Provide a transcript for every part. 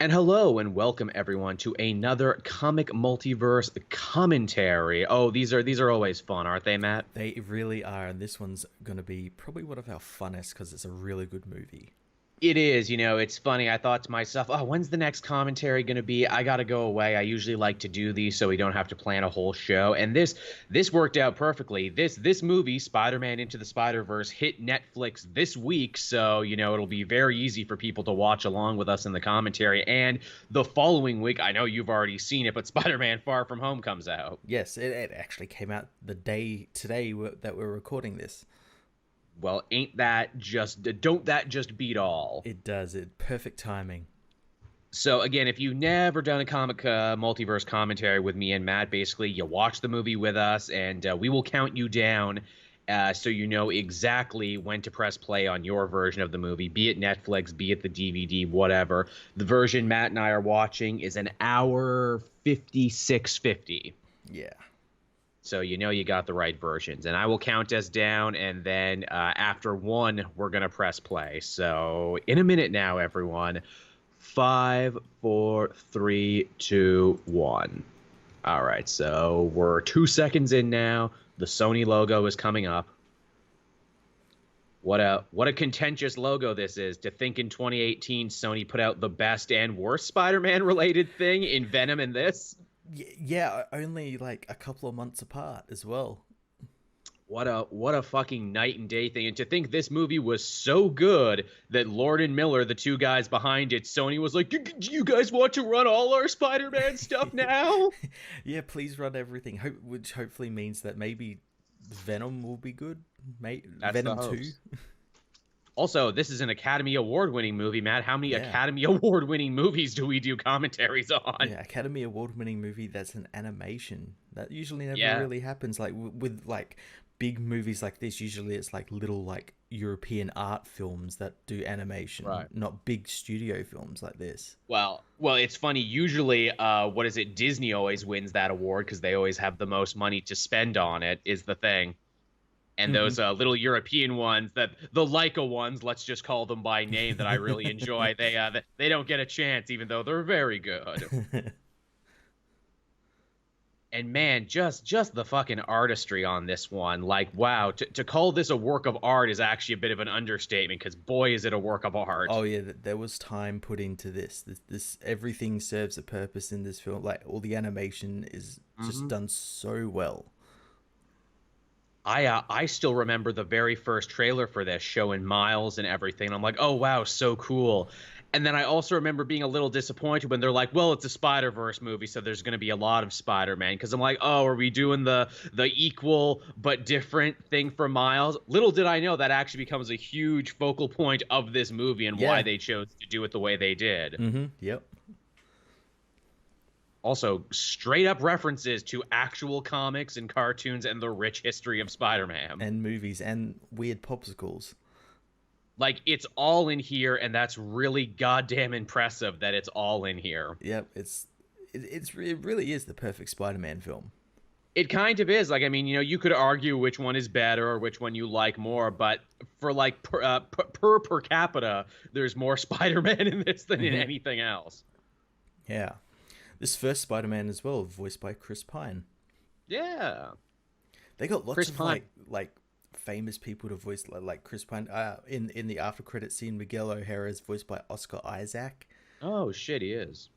And hello and welcome everyone to another comic multiverse commentary. Oh, these are always fun, aren't they, Matt? They really are, and this one's going to be probably one of our funnest because it's a really good movie. It is, it's funny. I thought to myself, oh, when's the next commentary going to be? I got to go away. I usually like to do these so we don't have to plan a whole show. And this worked out perfectly. This movie, Spider-Man Into the Spider-Verse, hit Netflix this week, so, it'll be very easy for people to watch along with us in the commentary. And the following week, I know you've already seen it, but Spider-Man Far From Home comes out. Yes, it actually came out the day today that we're recording this. Well, don't that just beat all? It does. It perfect timing. So again, if you've never done a comic multiverse commentary with me and Matt, basically you watch the movie with us, and we will count you down, so you know exactly when to press play on your version of the movie, be it Netflix, be it the DVD, whatever. The version Matt and I are watching is an hour 56:50. Yeah. So you got the right versions. And I will count us down, and then after one, we're going to press play. So in a minute now, everyone. 5, 4, 3, 2, 1. All right, so we're 2 seconds in now. The Sony logo is coming up. What a contentious logo this is. To think in 2018, Sony put out the best and worst Spider-Man related thing in Venom and this. Yeah, only like a couple of months apart as well. What a fucking night and day thing. And to think this movie was so good that Lord and Miller, the two guys behind it, Sony was like, do you guys want to run all our Spider-Man stuff now? Yeah, please run everything, which hopefully means that maybe Venom will be good. That's Venom the 2. hopes. Also, this is an Academy Award-winning movie, Matt. How many Yeah. Academy Award-winning movies do we do commentaries on? Yeah, Academy Award-winning movie that's an animation. That usually never Yeah. really happens. Like with like big movies like this, usually it's like little like European art films that do animation, Right. not big studio films like this. Well, it's funny. Usually, what is it? Disney always wins that award because they always have the most money to spend on it, is the thing. And those little European ones, that the Leica ones, let's just call them by name, that I really enjoy, they don't get a chance, even though they're very good. And man, just the fucking artistry on this one, like, wow, to call this a work of art is actually a bit of an understatement, because boy, is it a work of art. Oh yeah, there was time put into this. This everything serves a purpose in this film. Like all the animation is just done so well. I still remember the very first trailer for this, showing Miles and everything. I'm like, oh wow, so cool. And then I also remember being a little disappointed when they're like, well, it's a Spider-Verse movie, so there's going to be a lot of Spider-Man. Because I'm like, oh, are we doing the equal but different thing for Miles? Little did I know that actually becomes a huge focal point of this movie and why they chose to do it the way they did. Yep. Also, straight up references to actual comics and cartoons and the rich history of Spider-Man. And movies and weird popsicles. Like, it's all in here, and that's really goddamn impressive that it's all in here. Yep, it really is the perfect Spider-Man film. It kind of is. Like, I mean, you could argue which one is better or which one you like more, but for like per capita, there's more Spider-Man in this than in anything else. Yeah. This first Spider-Man as well, voiced by Chris Pine. Yeah. They got lots Chris of Pine. like famous people to voice like Chris Pine. In the after credit scene, Miguel O'Hara is voiced by Oscar Isaac. Oh shit, he is.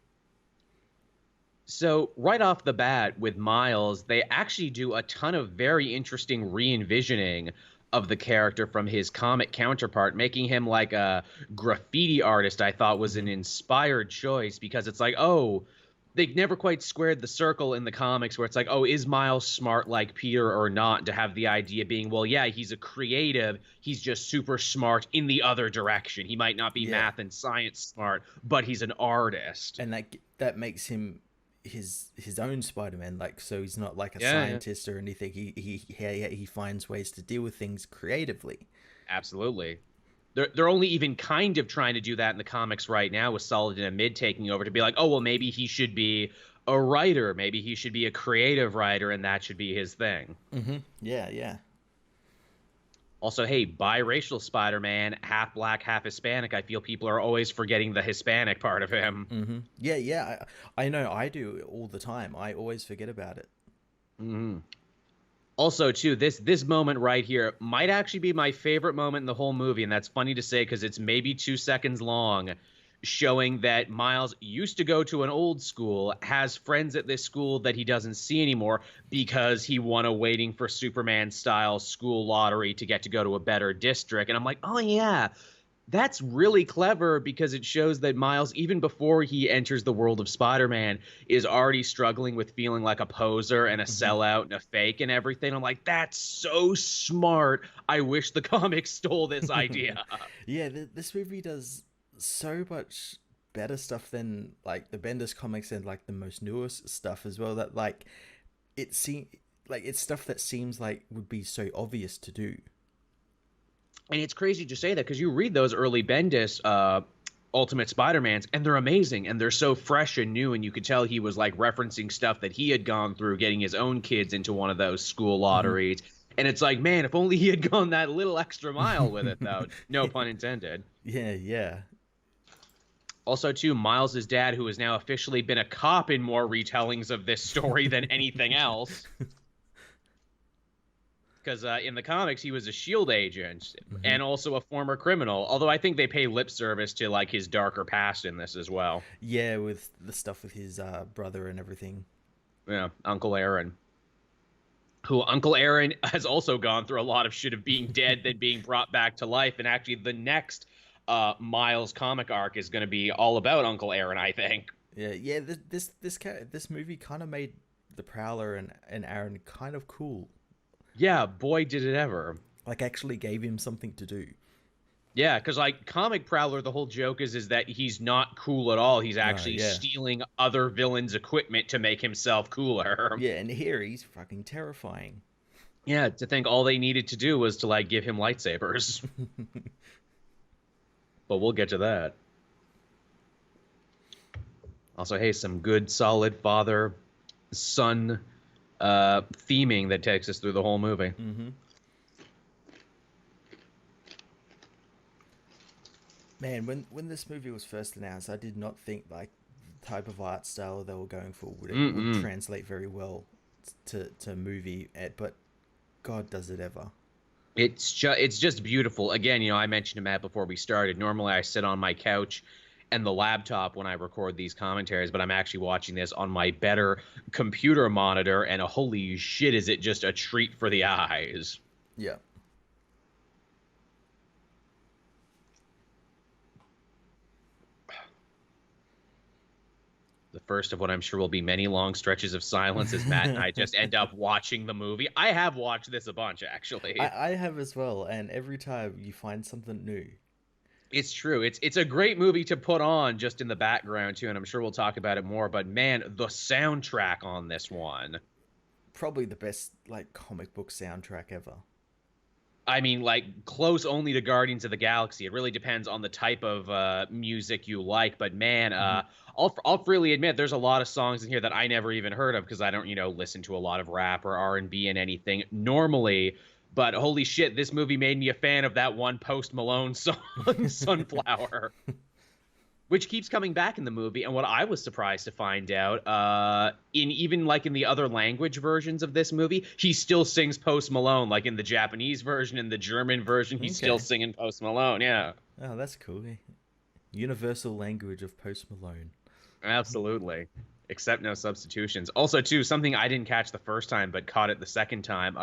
So right off the bat with Miles, they actually do a ton of very interesting re-envisioning of the character from his comic counterpart, making him like a graffiti artist. I thought was an inspired choice, because it's like, oh, they never quite squared the circle in the comics where it's like, oh, is Miles smart like Peter or not? To have the idea being, well, yeah, he's a creative. He's just super smart in the other direction. He might not be math and science smart, but he's an artist. And that makes him his own Spider-Man. Like, so he's not like a scientist or anything. He finds ways to deal with things creatively. Absolutely. They're only even kind of trying to do that in the comics right now, with Solid and Mid taking over, to be like, oh, well, maybe he should be a writer. Maybe he should be a creative writer, and that should be his thing. Yeah. Also, hey, biracial Spider-Man, half black, half Hispanic. I feel people are always forgetting the Hispanic part of him. Yeah, yeah. I know I do all the time. I always forget about it. Hmm. Also, too, this moment right here might actually be my favorite moment in the whole movie, and that's funny to say because it's maybe 2 seconds long, showing that Miles used to go to an old school, has friends at this school that he doesn't see anymore because he won a Waiting for Superman style school lottery to get to go to a better district. And I'm like, oh yeah, that's really clever because it shows that Miles, even before he enters the world of Spider-Man, is already struggling with feeling like a poser and a Hmm. sellout and a fake and everything. I'm like, that's so smart. I wish the comics stole this idea. Yeah, this movie does so much better stuff than like the Bendis comics and like the most newest stuff as well. That like it seems like it's stuff that seems like would be so obvious to do. And it's crazy to say that because you read those early Bendis Ultimate Spider-Mans, and they're amazing, and they're so fresh and new, and you could tell he was like referencing stuff that he had gone through, getting his own kids into one of those school lotteries. And it's like, man, if only he had gone that little extra mile with it, though. No pun intended. Yeah, yeah. Also, too, Miles's dad, who has now officially been a cop in more retellings of this story than anything else. Because in the comics he was a shield agent Hmm. and also a former criminal, although I think they pay lip service to like his darker past in this as well. Yeah, with the stuff with his brother and everything. Yeah, Uncle Aaron, who Uncle Aaron has also gone through a lot of shit of being dead then being brought back to life, and actually the next Miles comic arc is going to be all about Uncle Aaron, I think. Yeah, yeah. This movie kind of made the Prowler and Aaron kind of cool. Yeah, boy did it ever. Like actually gave him something to do. Yeah, because like comic Prowler, the whole joke is that he's not cool at all. He's Oh actually yeah, stealing other villains' equipment to make himself cooler. yeah. And here he's fucking terrifying. Yeah, to think all they needed to do was to like give him lightsabers. But we'll get to that. Also, hey, some good solid father son theming that takes us through the whole movie. Hmm. Man, when this movie was first announced, I did not think like the type of art style they were going for would Mm-mm. translate very well to movie. But God, does it ever? It's just beautiful. Again, I mentioned to Matt before we started. Normally, I sit on my couch and the laptop when I record these commentaries, but I'm actually watching this on my better computer monitor, and holy shit, is it just a treat for the eyes. Yeah. The first of what I'm sure will be many long stretches of silence as Matt and I just end up watching the movie. I have watched this a bunch, actually. I have as well, and every time you find something new. It's true. It's a great movie to put on just in the background too, and I'm sure we'll talk about it more. But man, the soundtrack on this one. Probably the best like comic book soundtrack ever. I mean, like close only to Guardians of the Galaxy. It really depends on the type of music you like. But man, Hmm. I'll freely admit there's a lot of songs in here that I never even heard of because I don't listen to a lot of rap or R&B and anything normally. But holy shit, this movie made me a fan of that one Post Malone song, Sunflower, which keeps coming back in the movie. And what I was surprised to find out, in even like in the other language versions of this movie, he still sings Post Malone. Like in the Japanese version, in the German version, he's still Okay. singing Post Malone. Yeah, Oh, that's cool. Universal language of Post Malone. absolutely. Except no substitutions. Also, too, something I didn't catch the first time, but caught it the second time.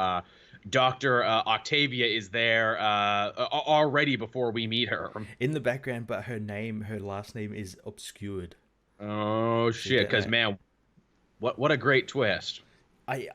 Dr. Octavia is there already before we meet her. In the background, but her last name is obscured. Oh So you shit! don't Because know. man, what a great twist. I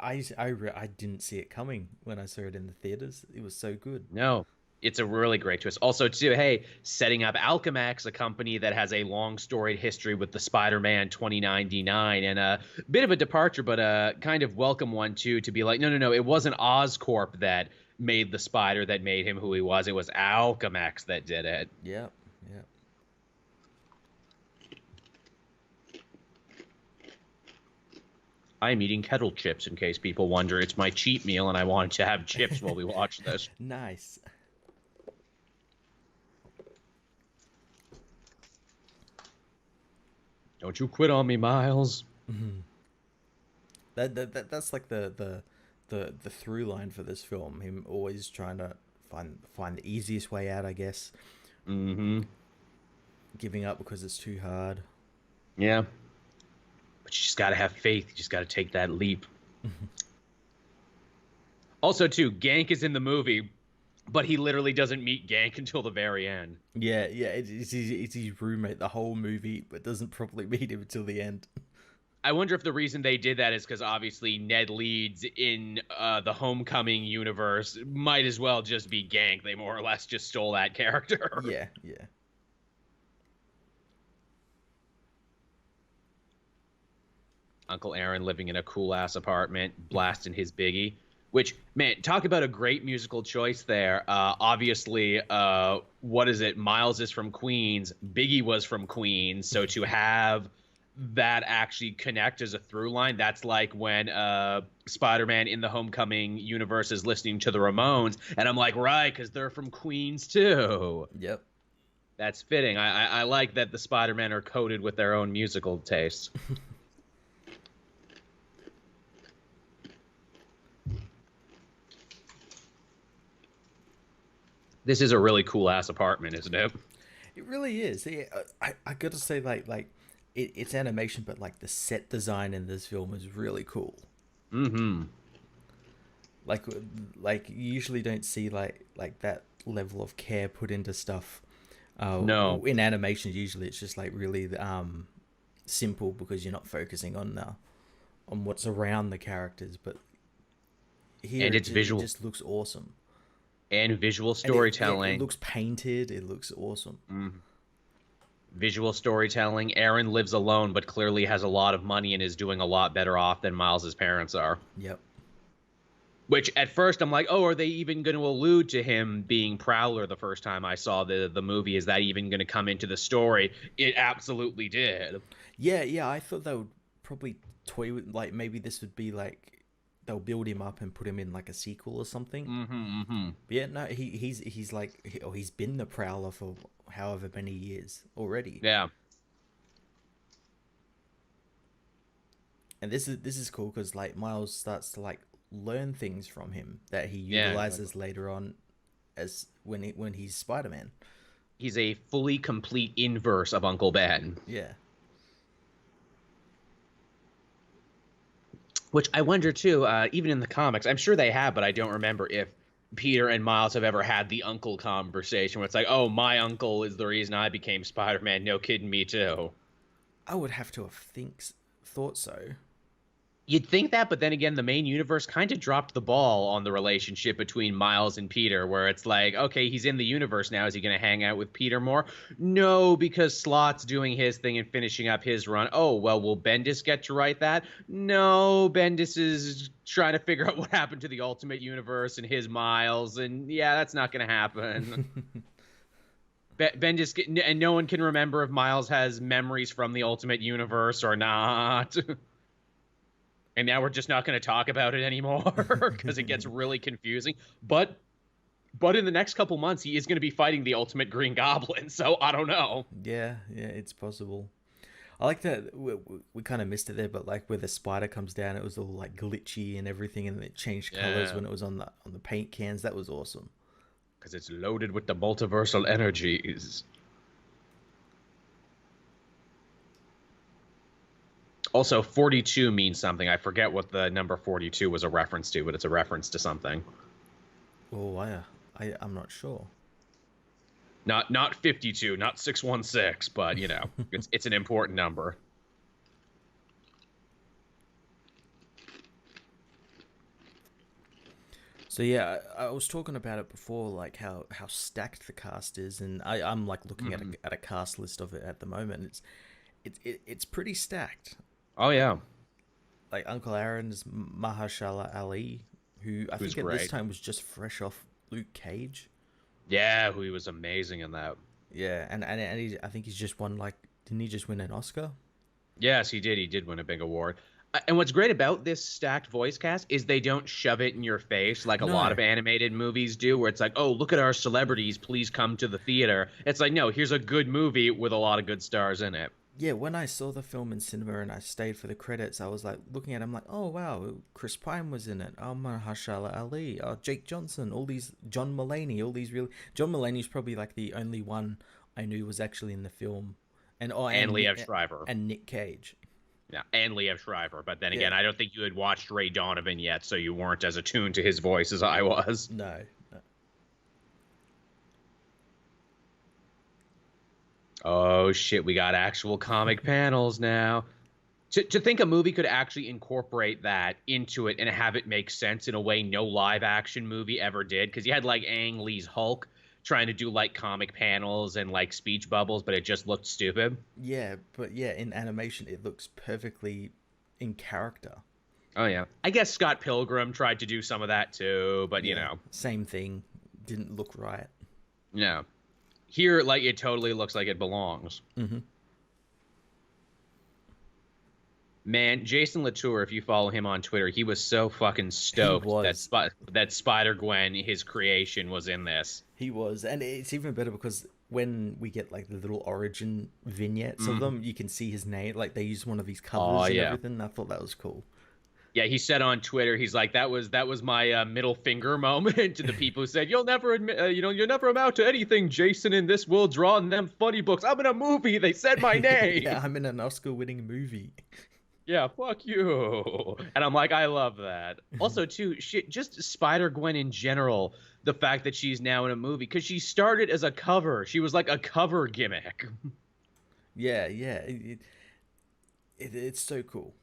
didn't see it coming when I saw it in the theaters. It was so good. No, it's a really great twist. Also, too, hey, setting up Alchemax, a company that has a long storied history with the Spider-Man 2099, and a bit of a departure, but a kind of welcome one too. To be like, no, no, no, it wasn't Oscorp that made the Spider that made him who he was. It was Alchemax that did it. Yeah, yeah. I'm eating kettle chips in case people wonder. It's my cheat meal, and I wanted to have chips while we watch this. Nice. Don't you quit on me, Miles. That's like the through line for this film. Him always trying to find the easiest way out, I guess. Mm-hmm. Giving up because it's too hard. Yeah. But you just gotta have faith. You just gotta take that leap. Also, too, Gank is in the movie, but he literally doesn't meet Gank until the very end. Yeah. It's his roommate the whole movie, but doesn't properly meet him until the end. I wonder if the reason they did that is because obviously Ned Leeds in the Homecoming universe might as well just be Gank. They more or less just stole that character. Yeah. Uncle Aaron living in a cool ass apartment, blasting his Biggie. Which, man, talk about a great musical choice there. Obviously, what is it? Miles is from Queens. Biggie was from Queens. So to have that actually connect as a through line, that's like when Spider-Man in the Homecoming universe is listening to the Ramones. And I'm like, right, because they're from Queens too. Yep. That's fitting. I like that the Spider-Men are coded with their own musical tastes. This is a really cool ass apartment, isn't it? It really is. Yeah, I gotta say, it's animation, but like the set design in this film is really cool. Mm-hmm. Like, like you usually don't see like that level of care put into stuff. No. In animation, usually it's just like really simple because you're not focusing on what's around the characters. But here, And it's visual. it just looks awesome. And visual And storytelling. it looks painted. It looks awesome. Visual storytelling. Aaron lives alone, but clearly has a lot of money and is doing a lot better off than Miles's parents are. Yep. Which at first I'm like, oh, are they even going to allude to him being Prowler the first time I saw the movie? Is that even going to come into the story? It absolutely did. Yeah. I thought they would probably toy with like maybe this would be like they'll build him up and put him in like a sequel or something. But yeah, no, he's like he's been the Prowler for however many years already. Yeah. And this is cool because like Miles starts to like learn things from him that he Yeah, utilizes exactly. later on as when he's Spider-Man. He's a fully complete inverse of Uncle Ben. Yeah. Which I wonder too, even in the comics, I'm sure they have, but I don't remember if Peter and Miles have ever had the uncle conversation where it's like, oh, my uncle is the reason I became Spider-Man. No kidding, me too. I would have to have thought so. You'd think that, but then again, the main universe kind of dropped the ball on the relationship between Miles and Peter, where it's like, okay, he's in the universe now. Is he going to hang out with Peter more? No, because Slot's doing his thing and finishing up his run. Oh, well, will Bendis get to write that? No, Bendis is trying to figure out what happened to the Ultimate Universe and his Miles, and yeah, that's not going to happen. Bendis, and no one can remember if Miles has memories from the Ultimate Universe or not. And now we're just not going to talk about it anymore because it gets really confusing. But in the next couple months, he is going to be fighting the Ultimate Green Goblin. So I don't know. Yeah, it's possible. I like that we kind of missed it there, but like where the spider comes down, it was all like glitchy and everything, and it changed colors when it was on the paint cans. That was awesome. Because it's loaded with the multiversal energies. Also, 42 means something. I forget what the number 42 was a reference to, but it's a reference to something. Oh, I'm not sure. Not 52, not 616, but you know, it's an important number. So yeah, I was talking about it before, like how stacked the cast is, and I'm like looking at a cast list of it at the moment. It's pretty stacked. Oh yeah, Like Uncle Aaron's Mahershala Ali, who I think at this time was just fresh off Luke Cage. Yeah, he was amazing in that. Yeah, and I think he's just won like, didn't he just win an Oscar? Yes, he did. He did win a big award. And what's great about this stacked voice cast is they don't shove it in your face like a lot of animated movies do, where it's like, oh, look at our celebrities, please come to the theater. It's like, no, here's a good movie with a lot of good stars in it. Yeah, when I saw the film in cinema and I stayed for the credits, I was like looking at it, I'm like, oh wow, Chris Pine was in it. Oh, Mahershala Ali, Jake Johnson, all these, John Mulaney, all these really. John Mulaney's probably like the only one I knew was actually in the film, and And Liev Schreiber. and Nick Cage. Yeah, and Liev Schreiber. But then Yeah, again, I don't think you had watched Ray Donovan yet, so you weren't as attuned to his voice as I was. no, no. Oh shit, we got actual comic panels now. To think a movie could actually incorporate that into it and have it make sense in a way no live action movie ever did. Because you had like Ang Lee's Hulk trying to do like comic panels and like speech bubbles, but it just looked stupid. Yeah, but yeah, in animation it looks perfectly in character. Oh yeah. I guess Scott Pilgrim tried to do some of that too, but you Yeah, know, same thing. Didn't look right. yeah. Here, like it totally looks like it belongs. Mm-hmm. Man, Jason Latour, if you follow him on Twitter, he was so fucking He stoked that was. that Spider-Gwen, his creation, was in this. He was, and it's even better because when we get like the little origin vignettes of Mm. them, you can see his name. Like they use one of these Oh covers and yeah. everything. I thought that was cool. Yeah, he said on Twitter, he's like, that was my middle finger moment to the people who said, you'll never admit, you'll never amount to anything, Jason, in this world, drawing them funny books. I'm in a movie. They said my name. Yeah, I'm in an Oscar-winning movie. Yeah, fuck you. And I'm like, I love that. Also, too, shit, just Spider-Gwen in general, the fact that she's now in a movie, because she started as a cover. She was like a cover gimmick. Yeah, yeah, it's so cool.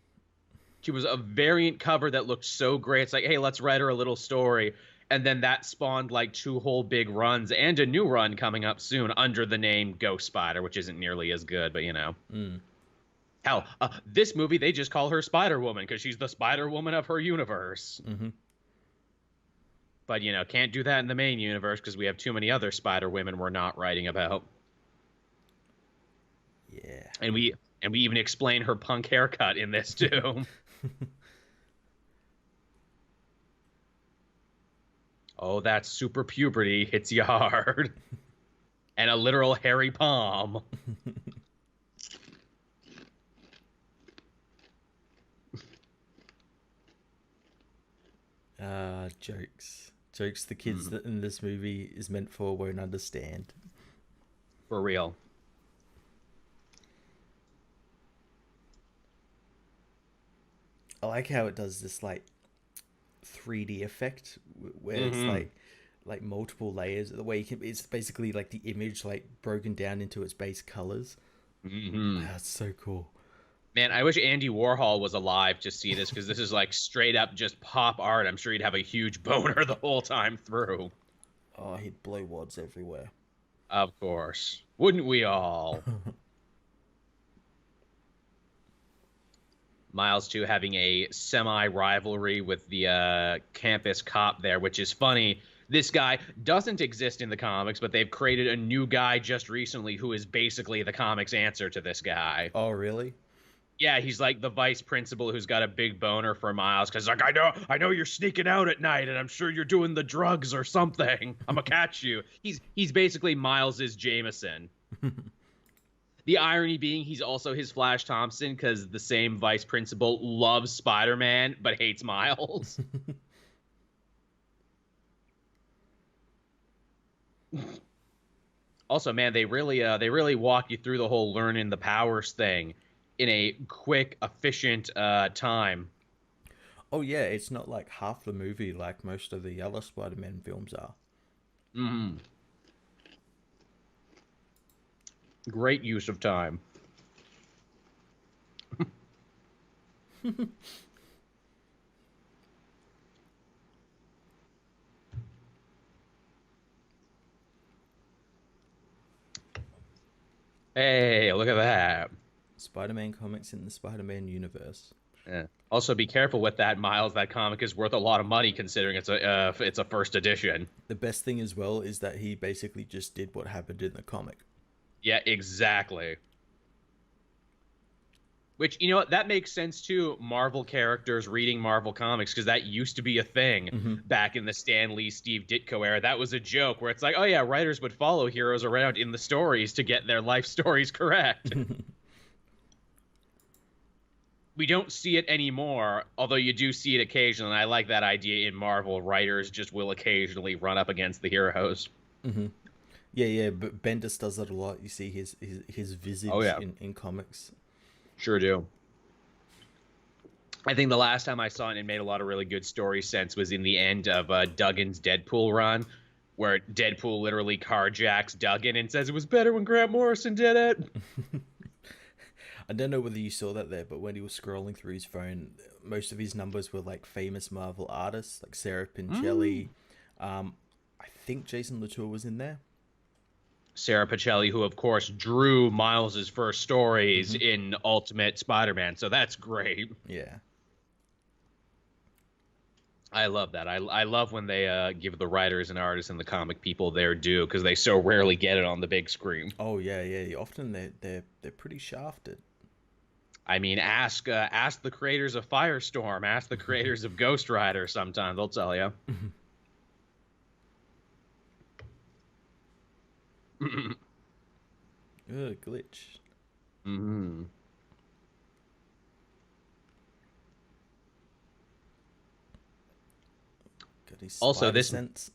She was a variant cover that looked so great. It's like, hey, let's write her a little story. And then that spawned like two whole big runs and a new run coming up soon under the name Ghost Spider, which isn't nearly as good, but you know. Mm. Hell, this movie, they just call her Spider-Woman because she's the Spider-Woman of her universe. Mm-hmm. But, you know, can't do that in the main universe because we have too many other Spider-Women we're not writing about. Yeah. And we even explain her punk haircut in this too. Oh, that super puberty hits you hard. And a literal hairy palm. Jokes the kids that in this movie is meant for won't understand. For real. I like how it does this like 3D effect where it's Mm-hmm. like multiple layers. The way you can, it's basically like the image like broken down into its base colors. Mm-hmm. That's so cool. Man, I wish Andy Warhol was alive to see this because this is like straight up just pop art. I'm sure he'd have a huge boner the whole time through. Oh, he'd blow wads everywhere. Of course. Wouldn't we all? Miles too having a semi-rivalry with the campus cop there, which is funny. This guy doesn't exist in the comics, but they've created a new guy just recently who is basically the comics answer to this guy. Oh, really? Yeah, he's like the vice principal who's got a big boner for Miles because like I know you're sneaking out at night and I'm sure you're doing the drugs or something. I'm gonna catch you. He's basically Miles's Jameson. The irony being he's also his Flash Thompson because the same vice principal loves Spider-Man but hates Miles. Also, man, they really walk you through the whole learning the powers thing in a quick, efficient time. Oh yeah, it's not like half the movie like most of the other Spider-Man films are. Mm. Great use of time. Hey, look at that. Spider-Man comics in the Spider-Man universe. Yeah. Also, be careful with that, Miles. That comic is worth a lot of money considering it's a first edition. The best thing as well is that he basically just did what happened in the comic. Yeah, exactly. Which, you know what, that makes sense too. Marvel characters reading Marvel comics, because that used to be a thing back in the Stan Lee, Steve Ditko era. That was a joke where it's like, oh yeah, writers would follow heroes around in the stories to get their life stories correct. We don't see it anymore, although you do see it occasionally. And I like that idea in Marvel. Writers just will occasionally run up against the heroes. Hmm. Yeah, yeah, but Bendis does that a lot. You see his Oh visage yeah, in comics. sure do. I think the last time I saw it and made a lot of really good story sense was in the end of Duggan's Deadpool run, where Deadpool literally carjacks Duggan and says it was better when Grant Morrison did it. I don't know whether you saw that there, but when he was scrolling through his phone, most of his numbers were like famous Marvel artists, like Sarah Mm. Pincelli. I think Jason Latour was in there. Sarah Pacelli, who of course drew Miles's first stories Hmm. in Ultimate Spider-Man, so that's great. Yeah. I love that. I love when they give the writers and artists and the comic people their due because they so rarely get it on the big screen. Oh yeah, yeah. Often they're pretty shafted. I mean, ask the creators of Firestorm, ask the creators of Ghost Rider. Sometimes they'll tell you. Ugh, glitch. Hmm. Got his Also, spider sense.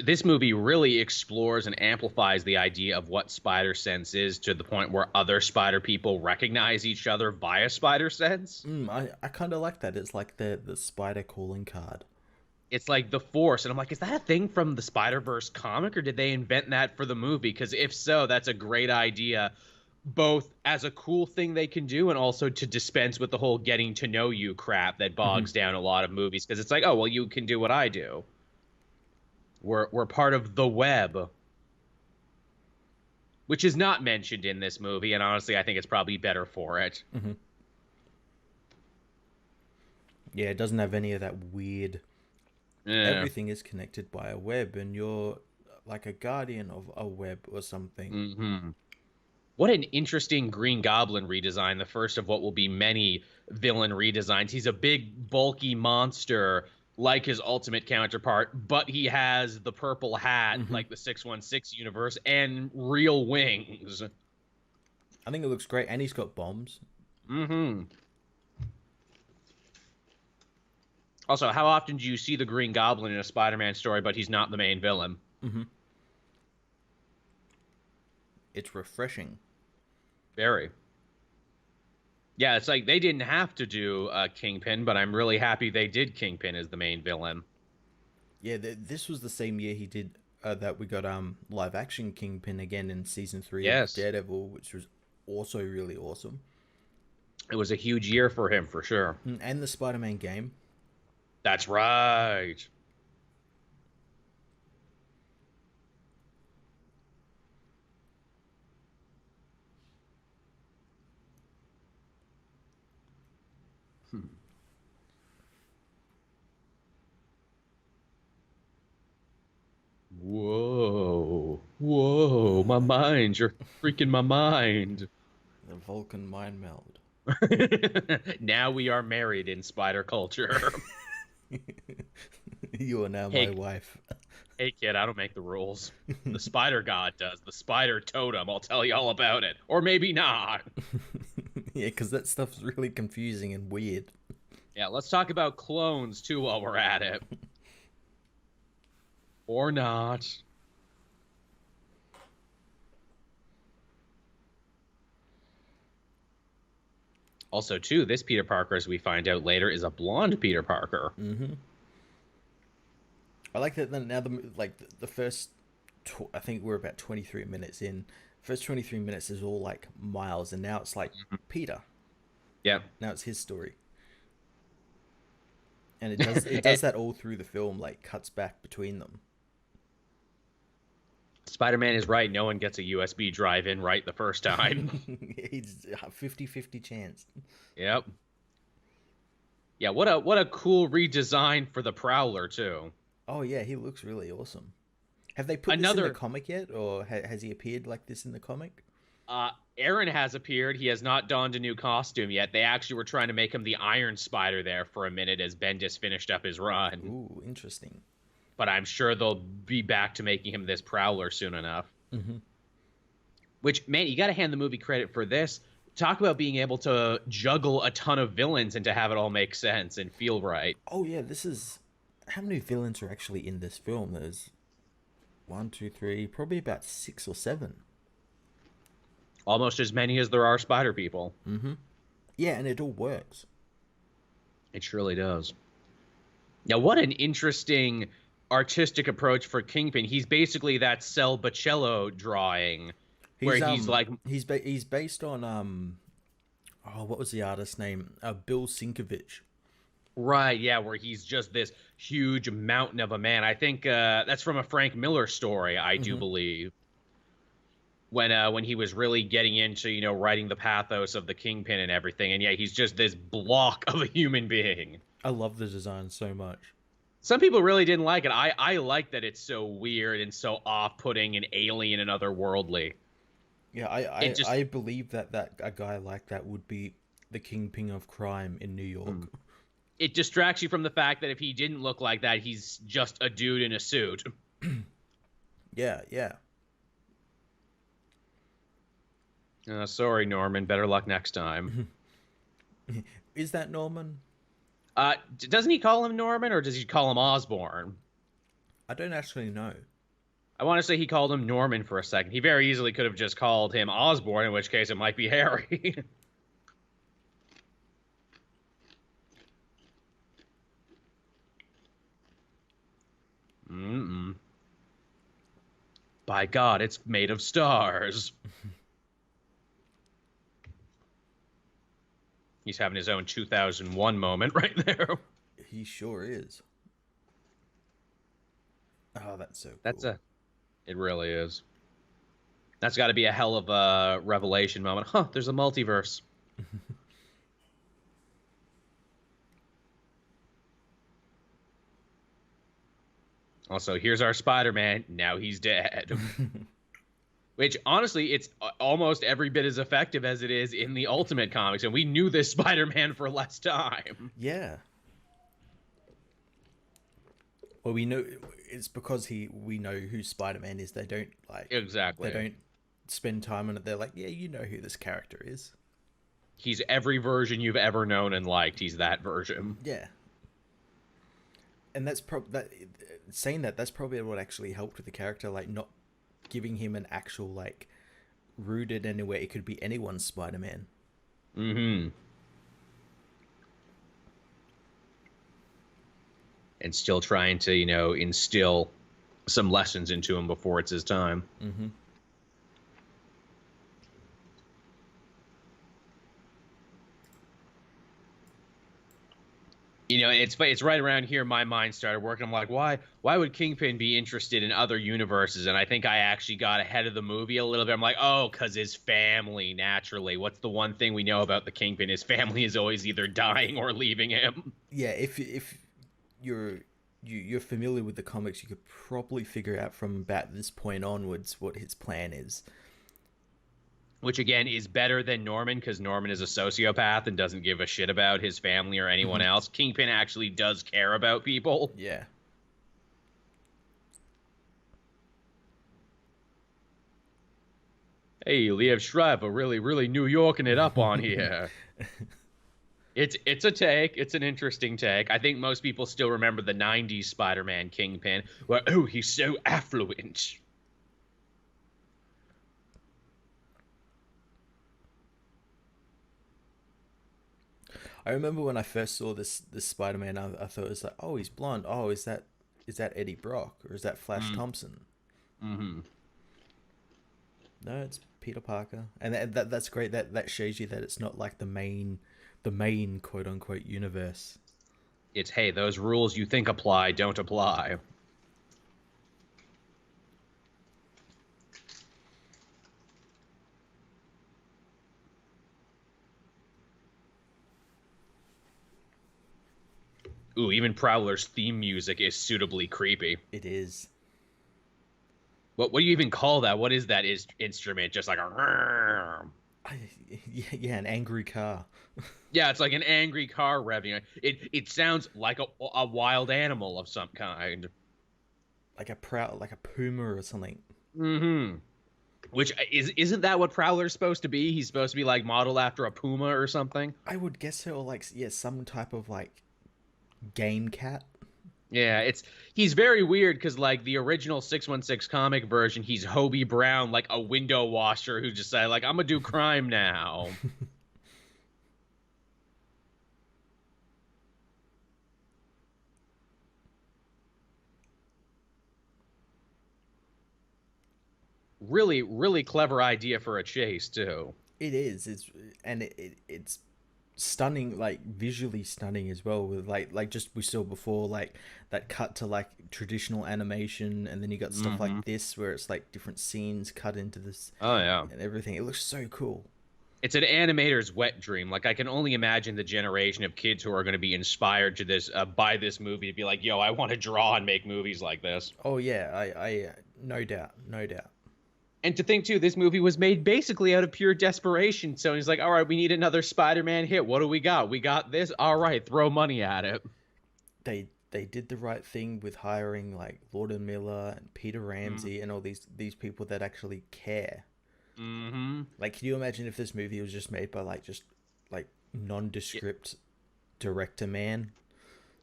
this movie really explores and amplifies the idea of what spider sense is to the point where other spider people recognize each other via spider sense. I kind of like that. It's like the spider calling card. It's like the Force, and I'm like, is that a thing from the Spider-Verse comic, or did they invent that for the movie? Because if so, that's a great idea, both as a cool thing they can do, and also to dispense with the whole getting to know you crap that Hmm. bogs down a lot of movies. Because it's like, oh well, you can do what I do. We're part of the web, which is not mentioned in this movie, and honestly, I think it's probably better for it. Hmm. Yeah, it doesn't have any of that weird. Yeah. Everything is connected by a web, and you're like a guardian of a web or something. Hmm. What an interesting Green Goblin redesign, the first of what will be many villain redesigns. He's a big, bulky monster like his ultimate counterpart, but he has the purple hat Hmm. like the 616 universe and real wings. I think it looks great, and he's got bombs. Hmm. Also, how often do you see the Green Goblin in a Spider-Man story, but he's not the main villain? Hmm. It's refreshing. Very. Yeah, it's like they didn't have to do Kingpin, but I'm really happy they did Kingpin as the main villain. Yeah, this was the same year he did that we got live action Kingpin again in season 3 of Yes, Daredevil, which was also really awesome. it was a huge year for him for sure. And the Spider-Man game. That's right. Hmm. Whoa. Whoa. My mind. You're freaking my mind. The Vulcan mind meld. Now we are married in spider culture. You are now my Hey, wife. hey, kid, I don't make the rules. The spider god does. The spider totem. I'll tell you all about it. Or maybe not. Yeah, because that stuff's really confusing and weird. Yeah, let's talk about clones too while we're at it. Or not. Also, too, this Peter Parker, as we find out later, is a blonde Peter Parker. Hmm. I like that. Now the first, I think we're about 23 minutes in. First 23 minutes is all like Miles, and now it's like Peter. Yeah. Now it's his story, and it does that all through the film. Like cuts back between them. Spider-Man is right. No one gets a USB drive in right the first time. He's a 50-50 chance. Yep. Yeah, what a cool redesign for the Prowler too. Oh yeah, he looks really awesome. Have they put this in the Another comic yet, or has he appeared like this in the comic? Aaron has appeared. He has not donned a new costume yet. They actually were trying to make him the Iron Spider there for a minute as Bendis finished up his run. Ooh, interesting. But I'm sure they'll be back to making him this Prowler soon enough. Hmm. Which, man, you got to hand the movie credit for this. talk about being able to juggle a ton of villains and to have it all make sense and feel right. Oh yeah, this is how many villains are actually in this film? There's one, two, three, probably about 6 or 7. Almost as many as there are spider people. Mm-hmm. Yeah, and it all works. It surely does. Now, what an interesting artistic approach for Kingpin. He's basically that Cel Bacello drawing where he's like, he's based on oh, what was the artist's name? Bill Sinkovich. right, yeah, where he's just this huge mountain of a man. I think that's from a Frank Miller story, I do Mm-hmm. believe. When he was really getting into, writing the pathos of the Kingpin and everything. And yeah, he's just this block of a human being. I love the design so much. Some people really didn't like it. I like that it's so weird and so off-putting and alien and otherworldly. Yeah, It just I believe that a guy like that would be the kingpin of crime in New York. it distracts you from the fact that if he didn't look like that, he's just a dude in a suit. Yeah, yeah. Sorry, Norman. Better luck next time. Is that Norman? Doesn't he call him Norman, or does he call him Osborn? I don't actually know. I want to say he called him Norman for a second. He very easily could have just called him Osborn, in which case it might be Harry. Mm-mm. By God, it's made of stars. He's having his own 2001 moment right there. He sure is. Oh, that's so That's cool. It really is. That's got to be a hell of a revelation moment. Huh, there's a multiverse. Also, here's our Spider-Man. Now he's dead. Which, honestly, it's almost every bit as effective as it is in the Ultimate comics. And we knew this Spider-Man for less time. Yeah. Well, we know it's because we know who Spider-Man is. They don't Exactly. they don't spend time on it. They're like, yeah, you know who this character is. He's every version you've ever known and liked. He's that version. Yeah. And saying that's probably what actually helped with the character, like not giving him an actual like rooted anywhere. It could be anyone's Spider-Man. Mm-hmm. And still trying to, instill some lessons into him before it's his time. Mm-hmm. It's right around here my mind started working. I'm like, why would Kingpin be interested in other universes? And I think I actually got ahead of the movie a little bit. I'm like, oh, because his family, naturally. What's the one thing we know about the Kingpin? His family is always either dying or leaving him. Yeah, if you're familiar with the comics, you could probably figure out from about this point onwards what his plan is. Which, again, is better than Norman, because Norman is a sociopath and doesn't give a shit about his family or anyone else. Kingpin actually does care about people. Yeah. Hey, Liev Schreiber really New Yorking it up on here. It's a take. It's an interesting take. I think most people still remember the 90s Spider-Man Kingpin, where, oh, he's so affluent. I remember when I first saw this Spider-Man, I thought it was like, oh, he's blonde. Oh, is that Eddie Brock or is that Flash Thompson? Mm-hmm. No, it's Peter Parker, and that's great. That shows you that it's not like the main quote unquote universe. It's, hey, those rules you think apply don't apply. Ooh, even Prowler's theme music is suitably creepy. It is. What do you even call that? What is that instrument? Just like a... Yeah, an angry car. Yeah, it's like an angry car revving. It sounds like a wild animal of some kind. Like a puma or something. Mm-hmm. Which isn't that what Prowler's supposed to be? He's supposed to be like modeled after a puma or something. I would guess so, or like yeah, some type of like game cat. Yeah, he's very weird because like the original 616 comic version, he's Hobie Brown, like a window washer who just said like I'm gonna do crime now. Really, really clever idea for a chase too. It is. It's stunning, like visually stunning as well. With like just we saw before, like that cut to like traditional animation, and then you got stuff Hmm. like this where it's like different scenes cut into this Oh yeah. and everything. It looks so cool. It's an animator's wet dream. Like I can only imagine the generation of kids who are going to be inspired to this by this movie to be like, "Yo, I want to draw and make movies like this." Oh yeah, I no doubt, no doubt. And to think too, this movie was made basically out of pure desperation. So he's like, "All right, we need another Spider-Man hit. What do we got? We got this. All right, throw money at it." They did the right thing with hiring like Lord and Miller and Peter Mm. Ramsey and all these people that actually care. Mm-hmm. Like, can you imagine if this movie was just made by just like nondescript director man?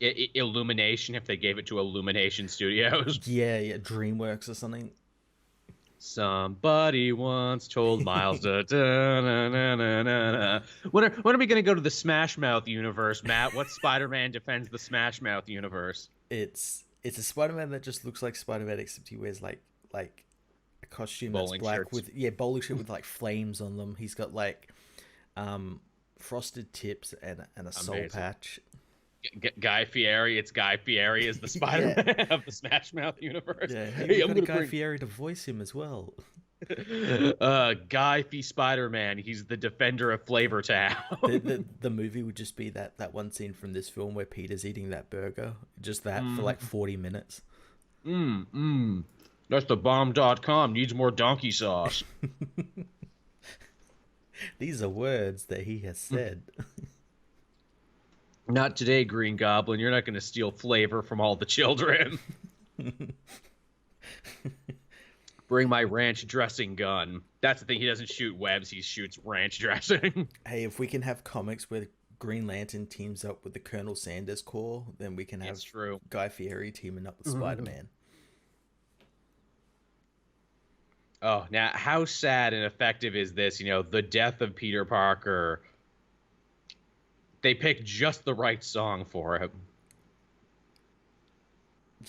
Illumination, if they gave it to Illumination Studios. Yeah, yeah, DreamWorks or something. Somebody once told Miles to. Da, na, na, na, na. When are we going to go to the Smash Mouth universe, Matt? What Spider-Man defends the Smash Mouth universe? It's a Spider-Man that just looks like Spider-Man, except he wears like a costume that's Bowling black shirts. with yeah bowling shirt with like flames on them. He's got like um frosted tips and a soul Amazing. patch. Guy Fieri. It's Guy Fieri is the Yeah, Spider-Man of the Smash Mouth universe. yeah. Hey, Hey, we I'm got a gonna Guy bring Fieri to voice him as well. Guy Fee Spider-Man. He's the defender of Flavor Town. The movie would just be that one scene from this film where Peter's eating that burger, just that for like 40 minutes. Mm. That's the bomb.com. Needs more donkey sauce. These are words that he has said. Not today, Green Goblin. You're not going to steal flavor from all the children. Bring my ranch dressing gun. That's the thing. He doesn't shoot webs. He shoots ranch dressing. Hey, if we can have comics where Green Lantern teams up with the Colonel Sanders Corps, then we can have It's true. Guy Fieri teaming up with Spider Man. Oh, now how sad and effective is this? You know, the death of Peter Parker. They picked just the right song for it.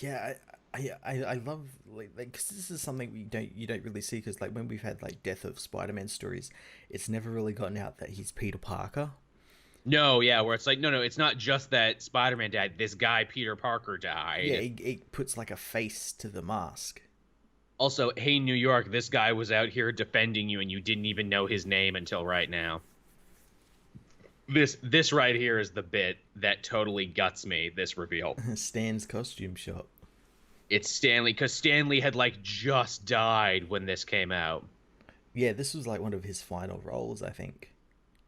Yeah, I love like cause this is something you don't really see because like when we've had like death of Spider Man stories, it's never really gotten out that he's Peter Parker. No, yeah, where it's like, no, it's not just that Spider-Man died. This guy, Peter Parker, Yeah, died. it puts like a face to the mask. Also, hey, New York, this guy was out here defending you and you didn't even know his name until right now. This right here is the bit that totally guts me, this reveal. Stan's costume shop. It's Stanley, because Stanley had like just died when this came out. Yeah, this was like one of his final roles, I think.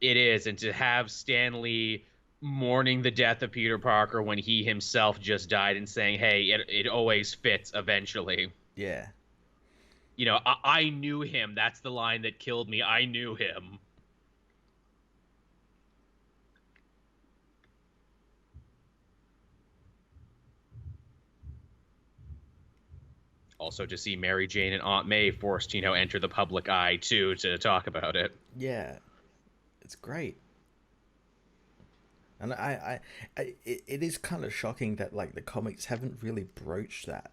It is, and to have Stanley mourning the death of Peter Parker when he himself just died and saying, hey, it always fits eventually. Yeah. You know, I knew him. That's the line that killed me. I knew him. Also, to see Mary Jane and Aunt May forced, enter the public eye too to talk about it. Yeah. It's great. And it is kind of shocking that like the comics haven't really broached that.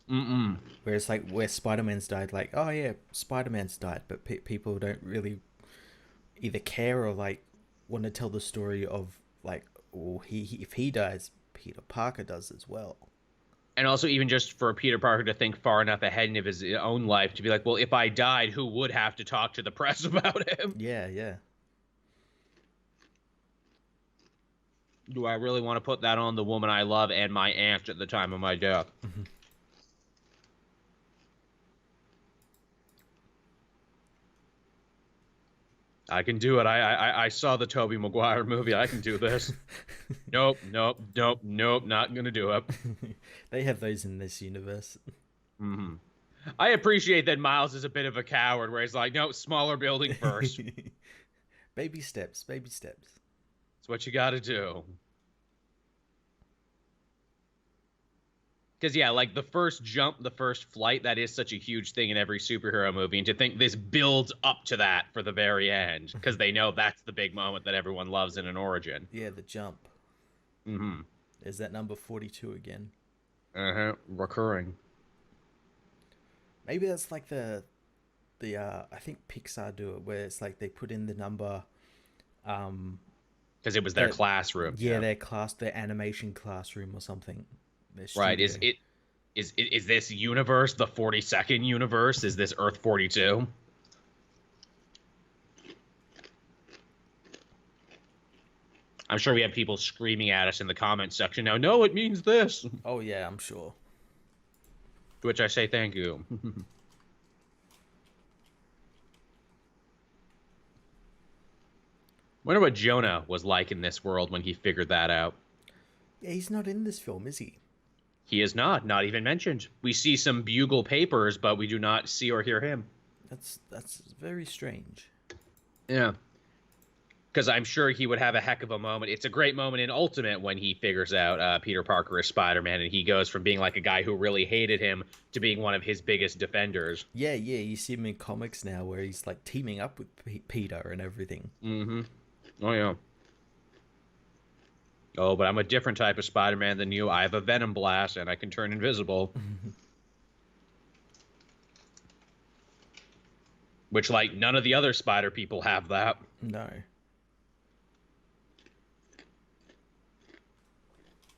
Mm-mm. Whereas like where Spider-Man's died, like oh yeah, Spider-Man's died, but people don't really either care or like want to tell the story of like, oh he if he dies, Peter Parker does as well. And also, even just for Peter Parker to think far enough ahead of his own life to be like, well, if I died, who would have to talk to the press about him? Yeah, yeah. Do I really want to put that on the woman I love and my aunt at the time of my death? I can do it. I saw the Tobey Maguire movie. I can do this. Nope. Not gonna do it. They have those in this universe. Hmm. I appreciate that Miles is a bit of a coward, where he's like, no, smaller building first. Baby steps, baby steps. It's what you got to do. Because yeah, like the first jump, the first flight, that is such a huge thing in every superhero movie, and to think this builds up to that for the very end, because they know that's the big moment that everyone loves in an origin. Yeah, the jump. Mm-hmm. Is that number 42 again? Uh-huh. Recurring. Maybe that's like the I think Pixar do it where it's like they put in the number um Because it was their that classroom. yeah, Yeah. their animation classroom or something. Their Right. studio. Is this universe the 42nd universe? Is this Earth 42? I'm sure we have people screaming at us in the comments section now. No, it means this. To Oh yeah, I'm sure. which I say thank you. Wonder what Jonah was like in this world when he figured that out. Yeah, he's not in this film, is he? He is not even mentioned. We see some bugle papers, but we do not see or hear him. That's very strange. Yeah. Because I'm sure he would have a heck of a moment. It's a great moment in Ultimate when he figures out Peter Parker is Spider-Man, and he goes from being like a guy who really hated him to being one of his biggest defenders. Yeah, yeah, you see him in comics now where he's like teaming up with Peter and everything. Mm-hmm. Oh, yeah. Oh, but I'm a different type of Spider-Man than you. I have a Venom Blast, and I can turn invisible. Which, like, none of the other Spider people have that. No.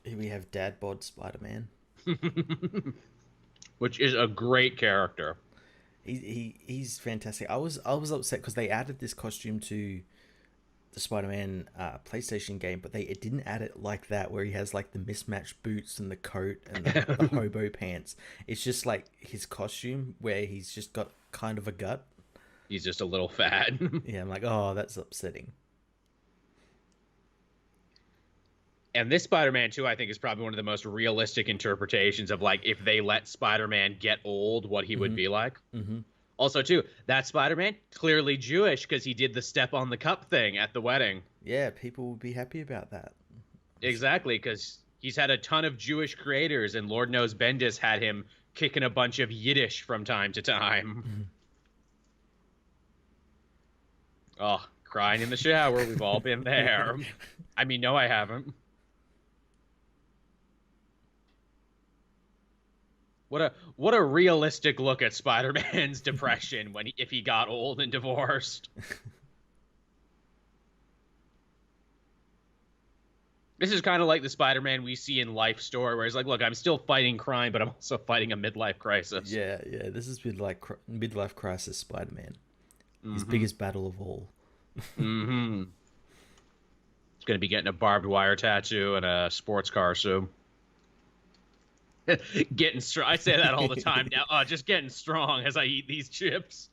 Here we have Dad Bod Spider-Man. Which is a great character. He's fantastic. I was upset because they added this costume to the Spider-Man PlayStation game, but it didn't add it like that, where he has like the mismatched boots and the coat and the hobo pants. It's just like his costume where he's just got kind of a gut. He's just a little fat. Yeah, I'm like, oh, that's upsetting. And this Spider-Man, too, I think is probably one of the most realistic interpretations of, like, if they let Spider-Man get old, what he would be like. Mm-hmm. Also, too, that Spider-Man, clearly Jewish because he did the step on the cup thing at the wedding. Yeah, people would be happy about that. Exactly, because he's had a ton of Jewish creators, and Lord knows Bendis had him kicking a bunch of Yiddish from time to time. Oh, crying in the shower. We've all been there. I mean, no, I haven't. What a realistic look at Spider-Man's depression if he got old and divorced. This is kind of like the Spider-Man we see in Life Story, where he's like, "Look, I'm still fighting crime, but I'm also fighting a midlife crisis." Yeah, yeah. This is midlife crisis Spider-Man. His Mm-hmm. biggest battle of all. Mm-hmm. He's gonna be getting a barbed wire tattoo and a sports car soon. Getting strong. I say that all the time now. Just getting strong as I eat these chips.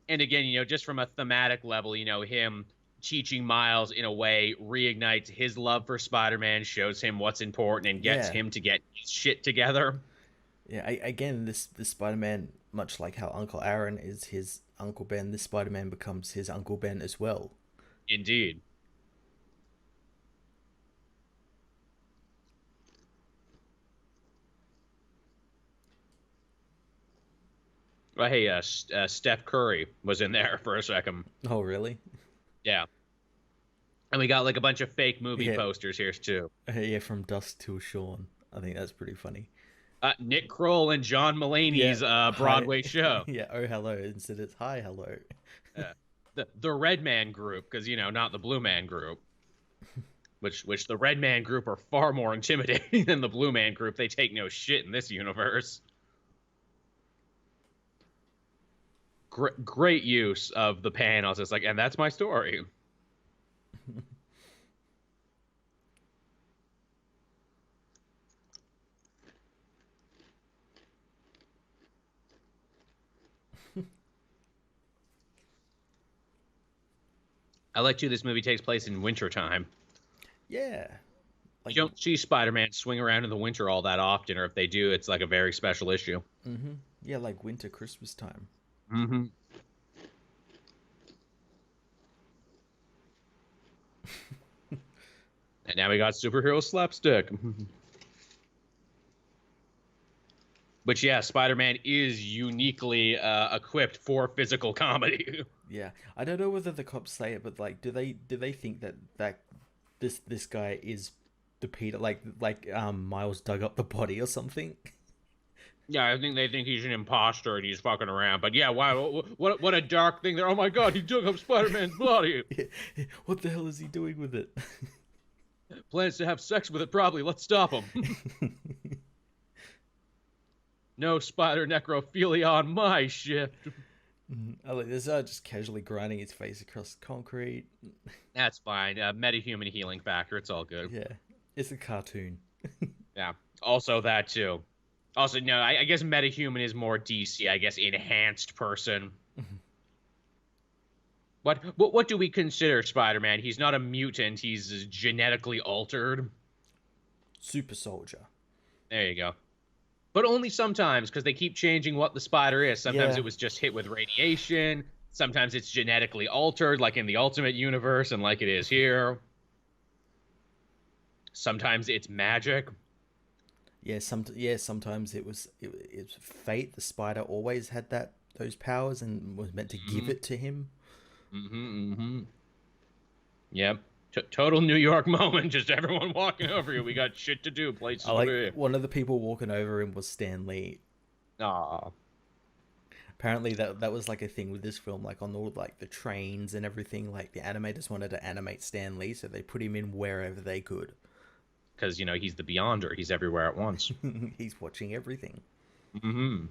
And again, just from a thematic level, him teaching Miles in a way reignites his love for Spider-Man, shows him what's important, and gets Yeah, him to get his shit together. yeah. Again, this Spider-Man, much like how Uncle Aaron is his Uncle Ben, this Spider-Man becomes his Uncle Ben as well. Indeed. Well, hey, Steph Curry was in there for a second. Oh, really? Yeah. And we got like a bunch of fake movie Yeah, posters here too. yeah. From Dusk Till Dawn. I think that's pretty funny. Nick Kroll and John Yeah. Mulaney's Hi. Broadway show. Yeah. Oh, hello. Instead, it's hi, hello. Uh, the Red Man group, because not the Blue Man group. Which the Red Man group are far more intimidating than the Blue Man group. They take no shit in this universe. Great use of the panels. It's like, and that's my story. I like too. This movie takes place in wintertime. Yeah, You like don't see Spider-Man swing around in the winter all that often, or if they do, it's like a very special issue. yeah, like winter Christmas time. Mm-hmm. And now we got superhero slapstick. Which, yeah, Spider-Man is uniquely equipped for physical comedy. Yeah, I don't know whether the cops say it, but like, do they think that this guy is the Peter, like Miles dug up the body or something? Yeah, I think they think he's an imposter and he's fucking around. But yeah, wow, what a dark thing there. Oh my god, he dug up Spider-Man's body. What the hell is he doing with it? Plans to have sex with it, probably. Let's stop him. No spider necrophilia on my shift. I like this just casually grinding his face across concrete. That's fine. Metahuman healing factor. It's all good. Yeah, it's a cartoon. Yeah. Also that too. Also, no, I guess metahuman is more DC. I guess enhanced person. What do we consider Spider-Man? He's not a mutant. He's genetically altered. Super soldier. There you go. But only sometimes, because they keep changing what the spider is. Sometimes Yeah. it was just hit with radiation. Sometimes it's genetically altered, like in the Ultimate Universe, and like it is here. Sometimes it's magic. Yeah, sometimes it's fate. The spider always had those powers and was meant to give it to him. Yep. Total New York moment. Just everyone walking over you. We got shit to do. Places I like to be. one of the people walking over him was Stan Lee. Aw. Apparently that was like a thing with this film, like on all like the trains and everything. Like the animators wanted to animate Stan Lee, so they put him in wherever they could. Because, he's the Beyonder. He's everywhere at once. He's watching everything. Mm-hmm.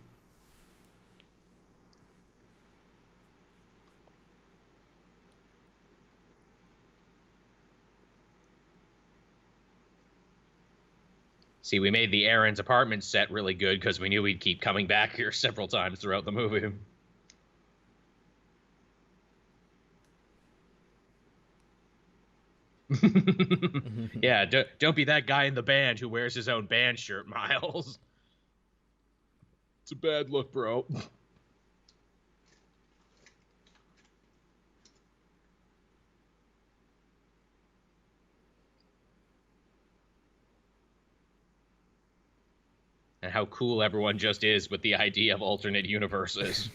See, we made the Aaron's apartment set really good because we knew we'd keep coming back here several times throughout the movie. Yeah, don't be that guy in the band who wears his own band shirt, Miles. It's a bad look, bro. And how cool everyone just is with the idea of alternate universes.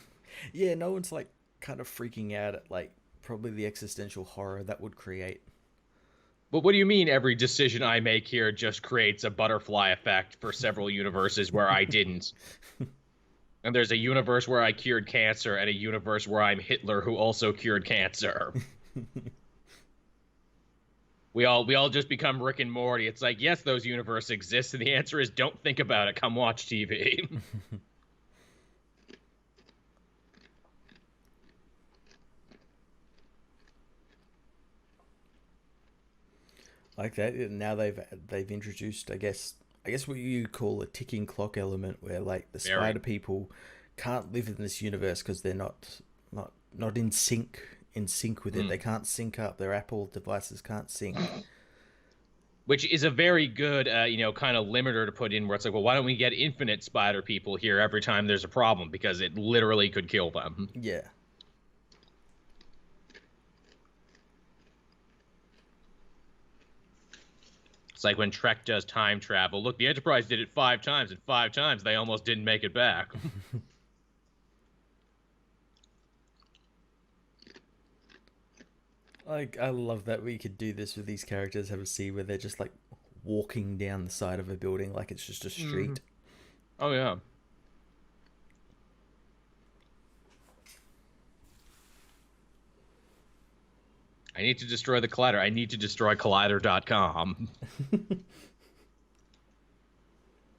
Yeah, no one's like kind of freaking out at like probably the existential horror that would create. But what do you mean every decision I make here just creates a butterfly effect for several universes where I didn't? And there's a universe where I cured cancer and a universe where I'm Hitler who also cured cancer. We all just become Rick and Morty. It's like, yes, those universes exist, and the answer is don't think about it. Come watch TV. Like that. Now they've introduced, I guess what you call a ticking clock element, where like the Very. spider people can't live in this universe because they're not in sync with it. They can't sync up. Their Apple devices can't sync. Which is a very good, kind of limiter to put in where it's like, well, why don't we get infinite spider people here every time there's a problem? Because it literally could kill them. Yeah. It's like when Trek does time travel. Look, the Enterprise did it 5 times, and 5 times they almost didn't make it back. Like I love that we could do this with these characters. Have a scene where they're just like walking down the side of a building like it's just a street. Oh, yeah. I need to destroy the Collider. I need to destroy Collider.com.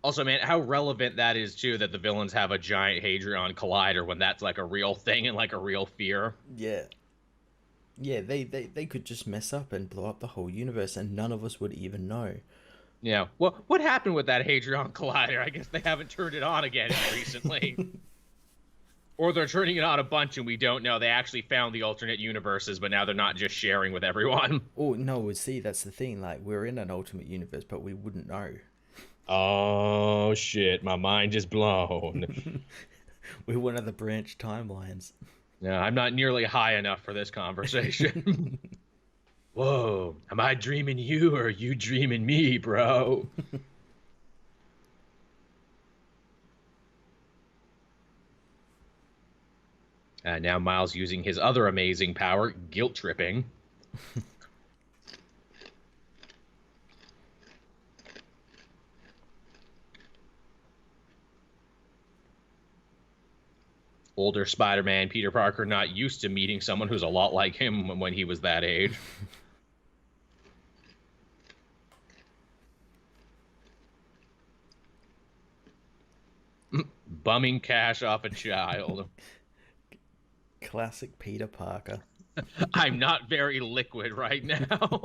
Also, man, how relevant that is, too, that the villains have a giant Hadron Collider when that's like a real thing and like a real fear. Yeah. Yeah, they could just mess up and blow up the whole universe and none of us would even know. Yeah. What happened with that Hadron Collider? I guess they haven't turned it on again recently. Or they're turning it on a bunch and we don't know. They actually found the alternate universes, but now they're not just sharing with everyone. Oh no, see, that's the thing. Like, we're in an alternate universe, but we wouldn't know. Oh shit, my mind is blown. We're one of the branch timelines. No, I'm not nearly high enough for this conversation. Whoa, am I dreaming you or are you dreaming me, bro? Now Miles using his other amazing power, guilt tripping. Older Spider-Man Peter Parker not used to meeting someone who's a lot like him when he was that age. Bumming cash off a child. Classic Peter Parker. I'm not very liquid right now.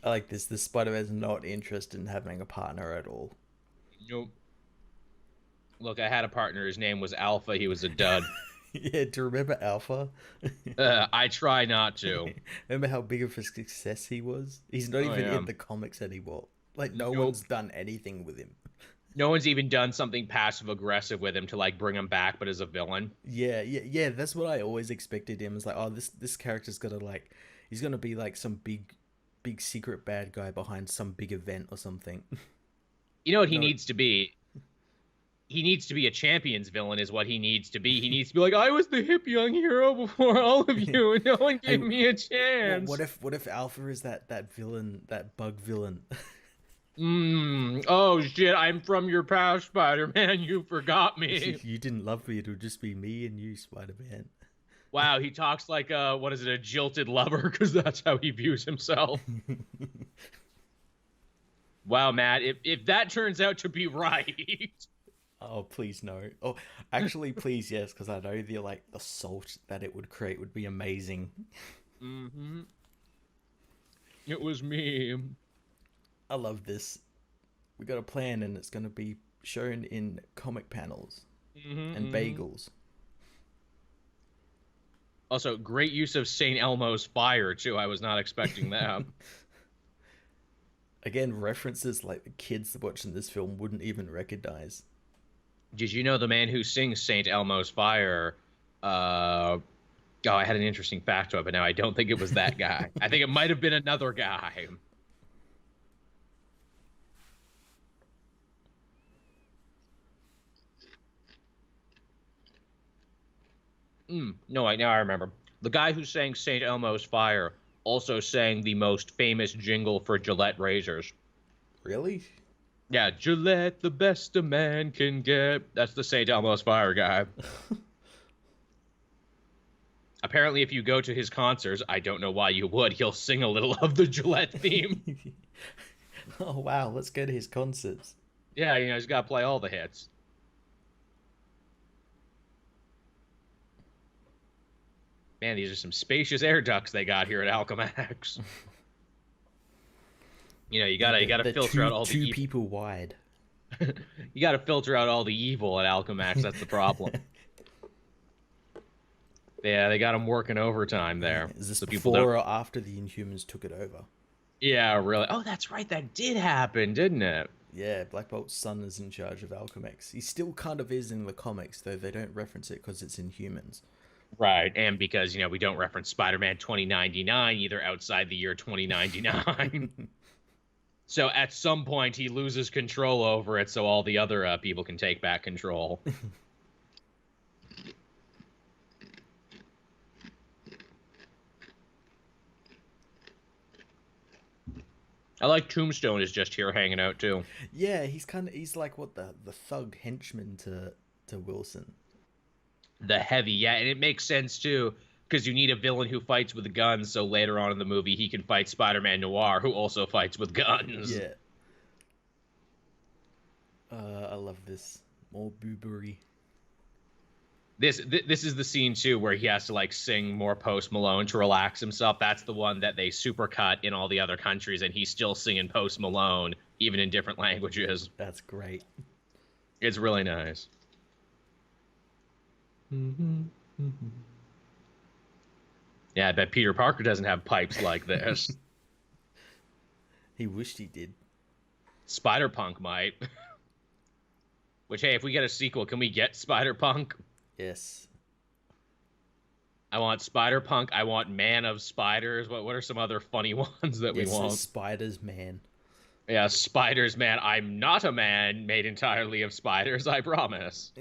I like this. The Spider-Man's not interested in having a partner at all. Nope. Look, I had a partner. His name was Alpha. He was a dud. Yeah, do you remember Alpha? I try not to. Remember how big of a success he was? He's not even in the comics anymore. Like, no one's done anything with him. No one's even done something passive-aggressive with him to, like, bring him back, but as a villain. Yeah, that's what I always expected him. It's like, oh, this character's gonna, like... He's gonna be, like, some big secret bad guy behind some big event or something. You know what he needs to be? He needs to be a champions villain is what he needs to be. He needs to be like, I was the hip young hero before all of you, and no one gave me a chance. What if Alpha is that villain, that bug villain? Oh shit, I'm from your past, Spider-Man. You forgot me. You didn't love me. It would just be me and you, Spider-Man. Wow, he talks like a jilted lover, because that's how he views himself. Wow, Matt, if that turns out to be right. Oh, please no. Oh, actually, please yes, because I know the salt that it would create would be amazing. Mm-hmm. It was me. I love this. We got a plan, and it's going to be shown in comic panels and bagels. Also, great use of St. Elmo's fire, too. I was not expecting that. Again, references like the kids watching this film wouldn't even recognize. Did you know the man who sings St. Elmo's Fire? I had an interesting fact to it, but now I don't think it was that guy. I think it might have been another guy. No, now I remember. The guy who sang St. Elmo's Fire also sang the most famous jingle for Gillette razors. Really? Yeah, Gillette, the best a man can get. That's the St. Elmo's Fire guy. Apparently, if you go to his concerts, I don't know why you would, he'll sing a little of the Gillette theme. Oh, wow, let's go to his concerts. Yeah, he's got to play all the hits. Man, these are some spacious air ducts they got here at Alchemax. You gotta filter out all the two evil. people wide. You gotta filter out all the evil at Alchemax. That's the problem. Yeah, they got them working overtime there. Is this so before or after the Inhumans took it over? Yeah, really. Oh, that's right. That did happen, didn't it? Yeah, Black Bolt's son is in charge of Alchemax. He still kind of is in the comics, though they don't reference it because it's Inhumans. Right, and because, we don't reference Spider-Man 2099 either outside the year 2099. So at some point he loses control over it so all the other people can take back control. I like Tombstone is just here hanging out too. Yeah, he's like what the thug henchman to Wilson. The heavy, yeah, and it makes sense too, because you need a villain who fights with guns, so later on in the movie he can fight Spider-Man Noir, who also fights with guns. Yeah. I love this. More boobery. This is the scene too where he has to like sing more Post Malone to relax himself. That's the one that they supercut in all the other countries, and he's still singing Post Malone even in different languages. That's great. It's really nice. Yeah, I bet Peter Parker doesn't have pipes like this. He wished he did. Spider-Punk might. Which, hey, if we get a sequel, can we get Spider-Punk? Yes. I want Spider-Punk. I want Man of Spiders. What are some other funny ones that we want? Spiders Man. Yeah, Spiders Man. I'm not a man made entirely of spiders, I promise.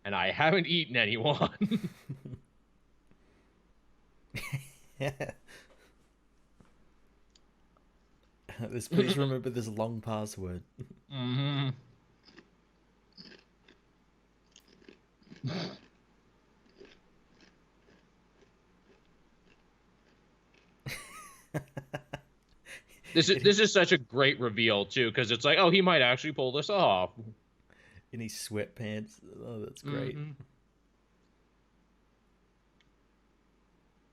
And I haven't eaten anyone. Please remember this long password. Mm-hmm. This is such a great reveal too, because it's like, oh, he might actually pull this off. In his sweatpants. Oh, that's great. Mm-hmm.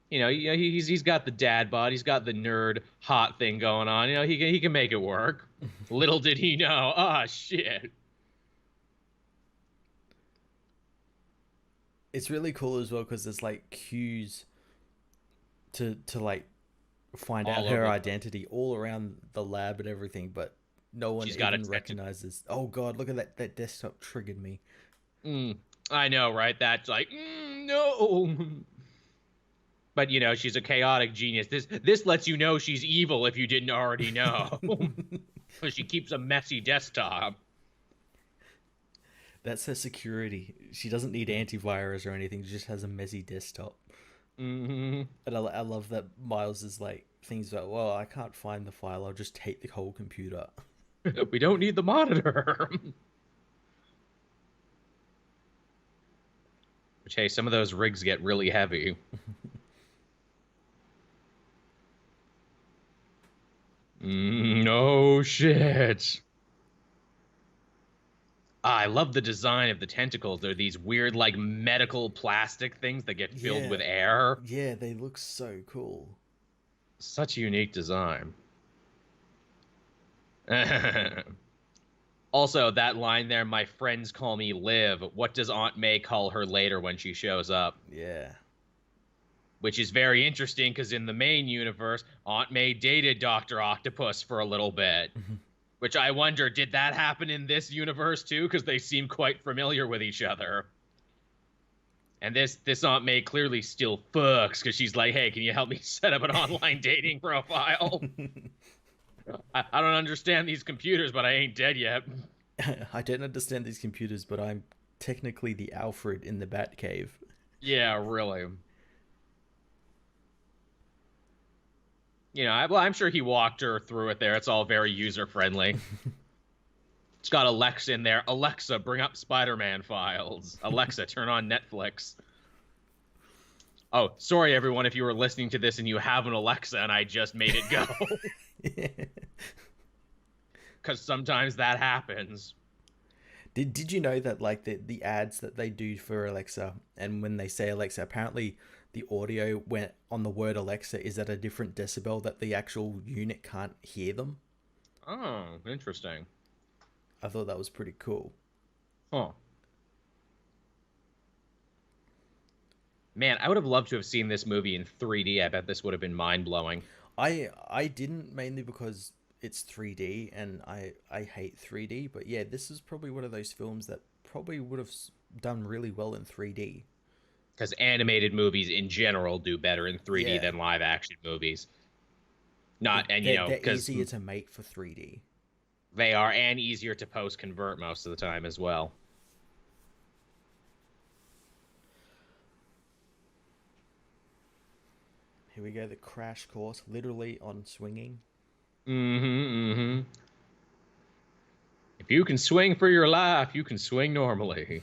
You know, he's got the dad bod, he's got the nerd hot thing going on. You know, he can make it work. Little did he know. Ah, shit. It's really cool as well because there's like cues to like find out her identity all around the lab and everything, but no one even recognizes. Oh god, look at that desktop triggered me. I know, right? That's like, no. But you know, she's a chaotic genius. This lets you know she's evil if you didn't already know. So she keeps a messy desktop. That's her security. She doesn't need antivirus or anything. She just has a messy desktop. Mm-hmm. And I love that Miles is like things like, well, I can't find the file. I'll just take the whole computer. We don't need the monitor. Which, hey, some of those rigs get really heavy. No shit. I love the design of the tentacles. They're these weird, like, medical plastic things that get filled with air. Yeah, they look so cool. Such a unique design. Also, that line there, my friends call me Liv. What does Aunt May call her later when she shows up? Yeah. Which is very interesting because in the main universe, Aunt May dated Dr. Octopus for a little bit. Which I wonder, did that happen in this universe too? Because they seem quite familiar with each other. And this Aunt May clearly still fucks because she's like, hey, can you help me set up an online dating profile? I don't understand these computers, but I ain't dead yet. I don't understand these computers, but I'm technically the Alfred in the Batcave. Yeah, really. You know, I'm sure he walked her through it there. It's all very user-friendly. It's got Alexa in there. Alexa, bring up Spider-Man files. Alexa, turn on Netflix. Oh, sorry, everyone, if you were listening to this and you have an Alexa and I just made it go. Because sometimes that happens. Did you know that, like, the ads that they do for Alexa, and when they say Alexa, apparently the audio when on the word Alexa is at a different decibel that the actual unit can't hear them? Oh, interesting. I thought that was pretty cool. Huh. Man, I would have loved to have seen this movie in 3D. I bet this would have been mind-blowing. I didn't, mainly because it's 3D and I hate 3D, but yeah, this is probably one of those films that probably would have done really well in 3D. Because animated movies in general do better in 3D than live action movies. They're easier to make for 3D. They are, and easier to post convert most of the time as well. Here we go, the crash course, literally on swinging. If you can swing for your life, you can swing normally.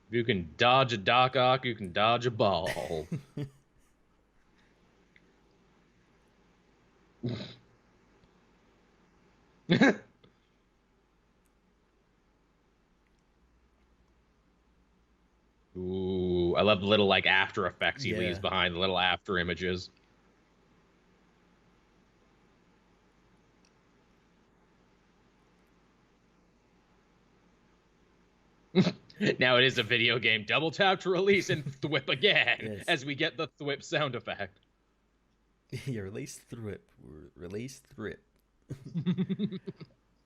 If you can dodge a Doc Ock, you can dodge a ball. Ooh, I love the little like after effects he leaves Yeah. behind, the little after images. Now it is a video game. Double tap to release and thwip again Yes. as we get the thwip sound effect. You release thrip. Release thrip.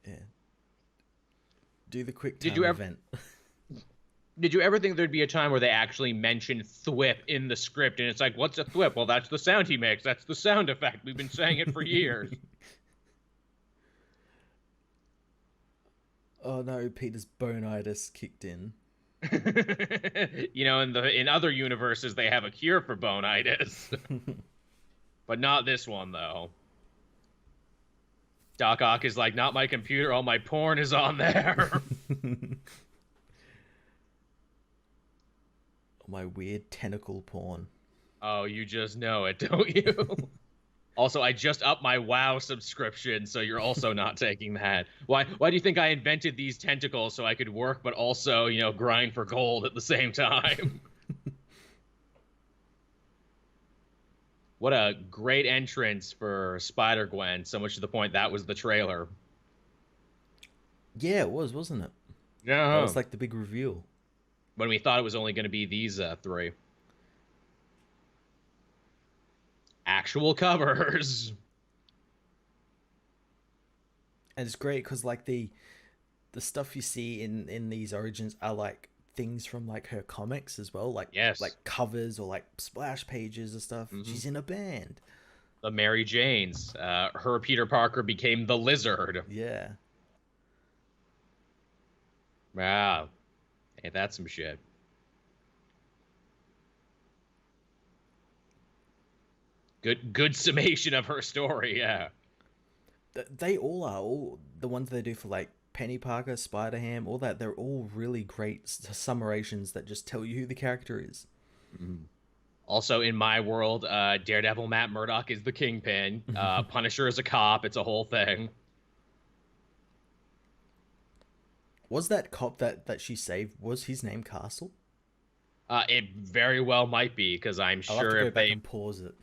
Yeah. Do the quick time event. Did you ever think there'd be a time where they actually mention thwip in the script and it's like, what's a thwip? Well, that's the sound he makes. That's the sound effect. We've been saying it for years. Oh no, Peter's bonitis kicked in. You know, in other universes they have a cure for bonitis. But not this one though. Doc Ock is like, not my computer, all my porn is on there. My weird tentacle porn. Oh, you just know it, don't you? Also, I just upped my WoW subscription, so you're also not taking that. Why do you think I invented these tentacles so I could work but also, you know, grind for gold at the same time? What a great entrance for Spider-Gwen, so much to the point that was the trailer. Yeah, it was, wasn't it? Yeah. That was like the big reveal. When we thought it was only going to be these three. Actual covers. And it's great because like the stuff you see in these origins are like things from like her comics as well, like yes, like covers or like splash pages and stuff. Mm-hmm. She's in a band. The Mary Janes. Her Peter Parker became the Lizard. Yeah. Wow. Ain't that some shit? Good summation of her story, yeah. They all are. All the ones they do for like Penny Parker, Spider-Ham, all that, they're all really great summations that just tell you who the character is. Mm-hmm. Also, in my world, Daredevil Matt Murdock is the Kingpin. Punisher is a cop. It's a whole thing. Was that cop that she saved, was his name Castle? It very well might be, because I'm I'll sure have to go if back they... and pause it.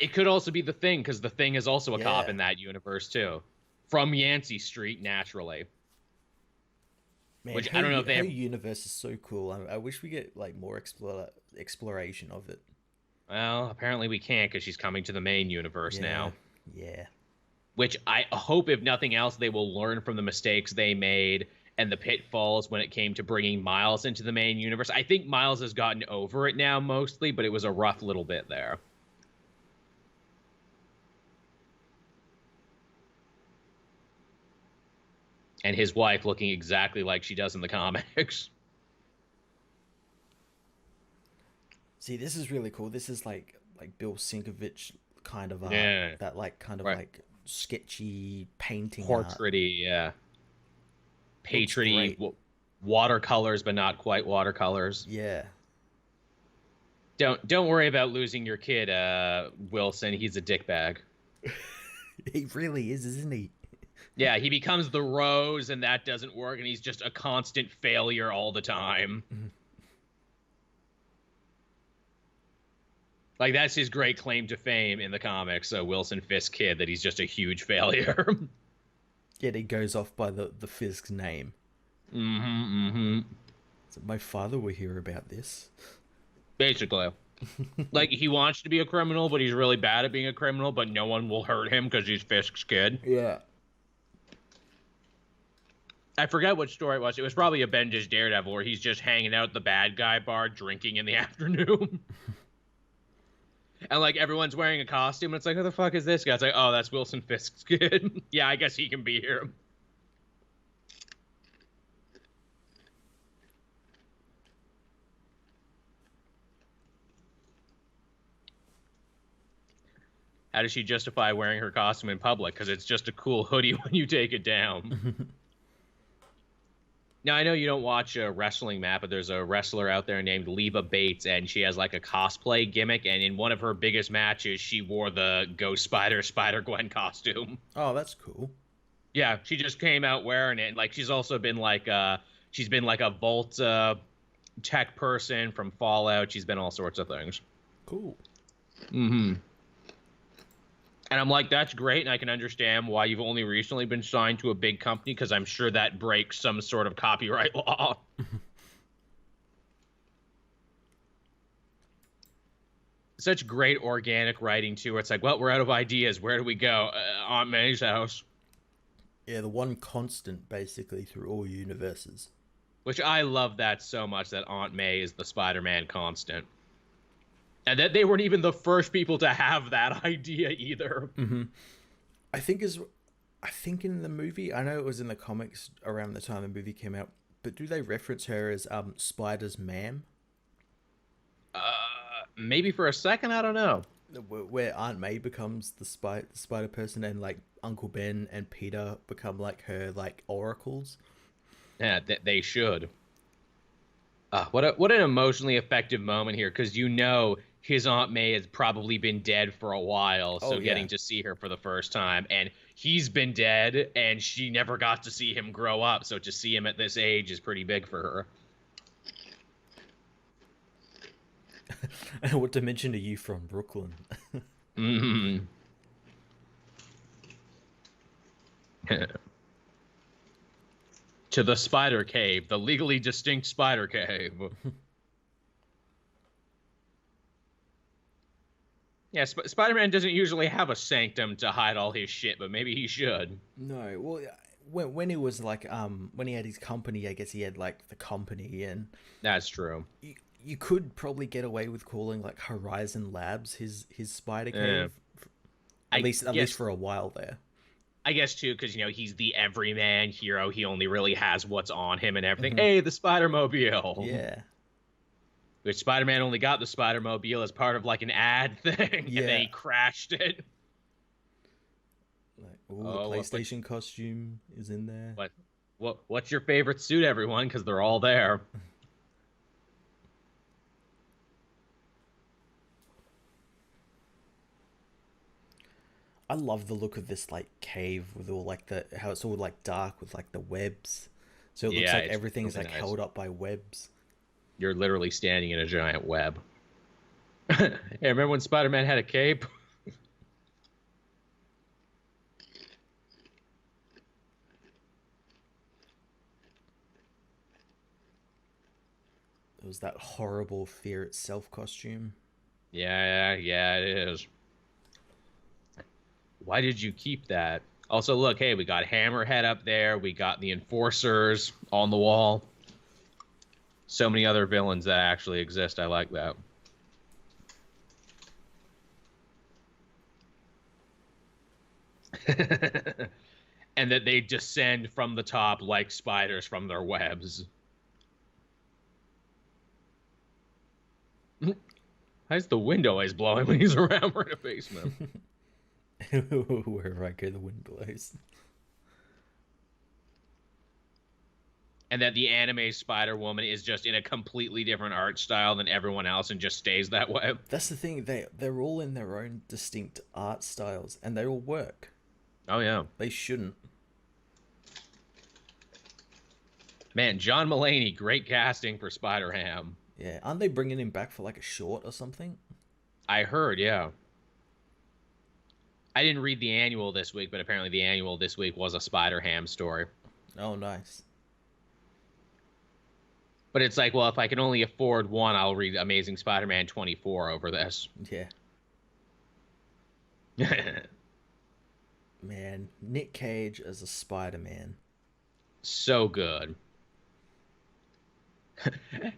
It could also be the Thing, because the Thing is also a cop in that universe, too. From Yancey Street, naturally. Man, which I don't know if they have... universe is so cool. I wish we get like more exploration of it. Well, apparently we can't, because she's coming to the main universe now. Yeah. Which I hope, if nothing else, they will learn from the mistakes they made and the pitfalls when it came to bringing Miles into the main universe. I think Miles has gotten over it now, mostly, but it was a rough little bit there. And his wife looking exactly like she does in the comics. See, this is really cool. This is like Bill Sienkiewicz kind of art. Yeah. That like kind of like sketchy painting portraity, yeah. Patriot watercolors, but not quite watercolors. Yeah. Don't worry about losing your kid, Wilson. He's a dickbag. He really is, isn't he? Yeah, he becomes the Rose, and that doesn't work, and he's just a constant failure all the time. Like, that's his great claim to fame in the comics, Wilson Fisk's kid, that he's just a huge failure. Yet he goes off by the Fisk's name. So my father will hear about this. Basically. Like, he wants to be a criminal, but he's really bad at being a criminal, but no one will hurt him because he's Fisk's kid. Yeah. I forget what story it was. It was probably a Bendis Daredevil where he's just hanging out at the bad guy bar drinking in the afternoon. And, like, everyone's wearing a costume, and it's like, who the fuck is this guy? It's like, oh, that's Wilson Fisk's kid. Yeah, I guess he can be here. How does she justify wearing her costume in public? Because it's just a cool hoodie when you take it down. Now, I know you don't watch a wrestling, Matt, but there's a wrestler out there named Leva Bates, and she has like a cosplay gimmick, and in one of her biggest matches, she wore the Ghost Spider-Gwen costume. Oh, that's cool. Yeah, she just came out wearing it. Like, she's also been like, she's been like a Vault tech person from Fallout. She's been all sorts of things. Cool. Mm-hmm. And I'm like, that's great, and I can understand why you've only recently been signed to a big company, because I'm sure that breaks some sort of copyright law. Such great organic writing, too. It's like, well, we're out of ideas. Where do we go? Aunt May's house. Yeah, the one constant, basically, through all universes. Which I love that so much, that Aunt May is the Spider-Man constant. And that they weren't even the first people to have that idea either. Mm-hmm. I think in the movie, I know it was in the comics around the time the movie came out, but do they reference her as Spider's ma'am? Maybe for a second, I don't know. Where Aunt May becomes the spider person, and like Uncle Ben and Peter become like her like oracles. Yeah, they should. What an emotionally effective moment here, because his Aunt May has probably been dead for a while, so getting to see her for the first time, and he's been dead, and she never got to see him grow up, so to see him at this age is pretty big for her. What dimension are you from, Brooklyn? Mm-hmm. To the Spider Cave, the legally distinct Spider Cave. Yeah, Spider-Man doesn't usually have a sanctum to hide all his shit, but maybe he should. No, well, when he was like when he had his company, I guess he had like the company, and that's true. You could probably get away with calling like Horizon Labs his Spider Cave, at least for a while there. I guess too, because he's the everyman hero. He only really has what's on him and everything. Mm-hmm. Hey, the Spider-Mobile. Yeah. Which Spider-Man only got the Spider-Mobile as part of like an ad thing, and then he crashed it. Like, the PlayStation costume is in there. What's your favorite suit, everyone? Because they're all there. I love the look of this like cave with all like how it's all like dark with like the webs. So it looks like everything's really like held up by webs. You're literally standing in a giant web. Hey, remember when Spider-Man had a cape? It was that horrible Fear Itself costume. Yeah, it is. Why did you keep that? Also, look, hey, we got Hammerhead up there. We got the Enforcers on the wall. So many other villains that actually exist. I like that. And that they descend from the top like spiders from their webs. How's the wind always blowing when he's around? We're in a basement. Wherever I go, the wind blows. And that the anime Spider-Woman is just in a completely different art style than everyone else and just stays that way. That's the thing. They're all in their own distinct art styles, and they all work. Oh, yeah. They shouldn't. Man, John Mulaney, great casting for Spider-Ham. Yeah, aren't they bringing him back for like a short or something? I heard, yeah. I didn't read the annual this week, but apparently the annual this week was a Spider-Ham story. Oh, nice. But it's like, well, if I can only afford one, I'll read Amazing Spider-Man 24 over this. Yeah. Man, Nick Cage as a Spider-Man. So good.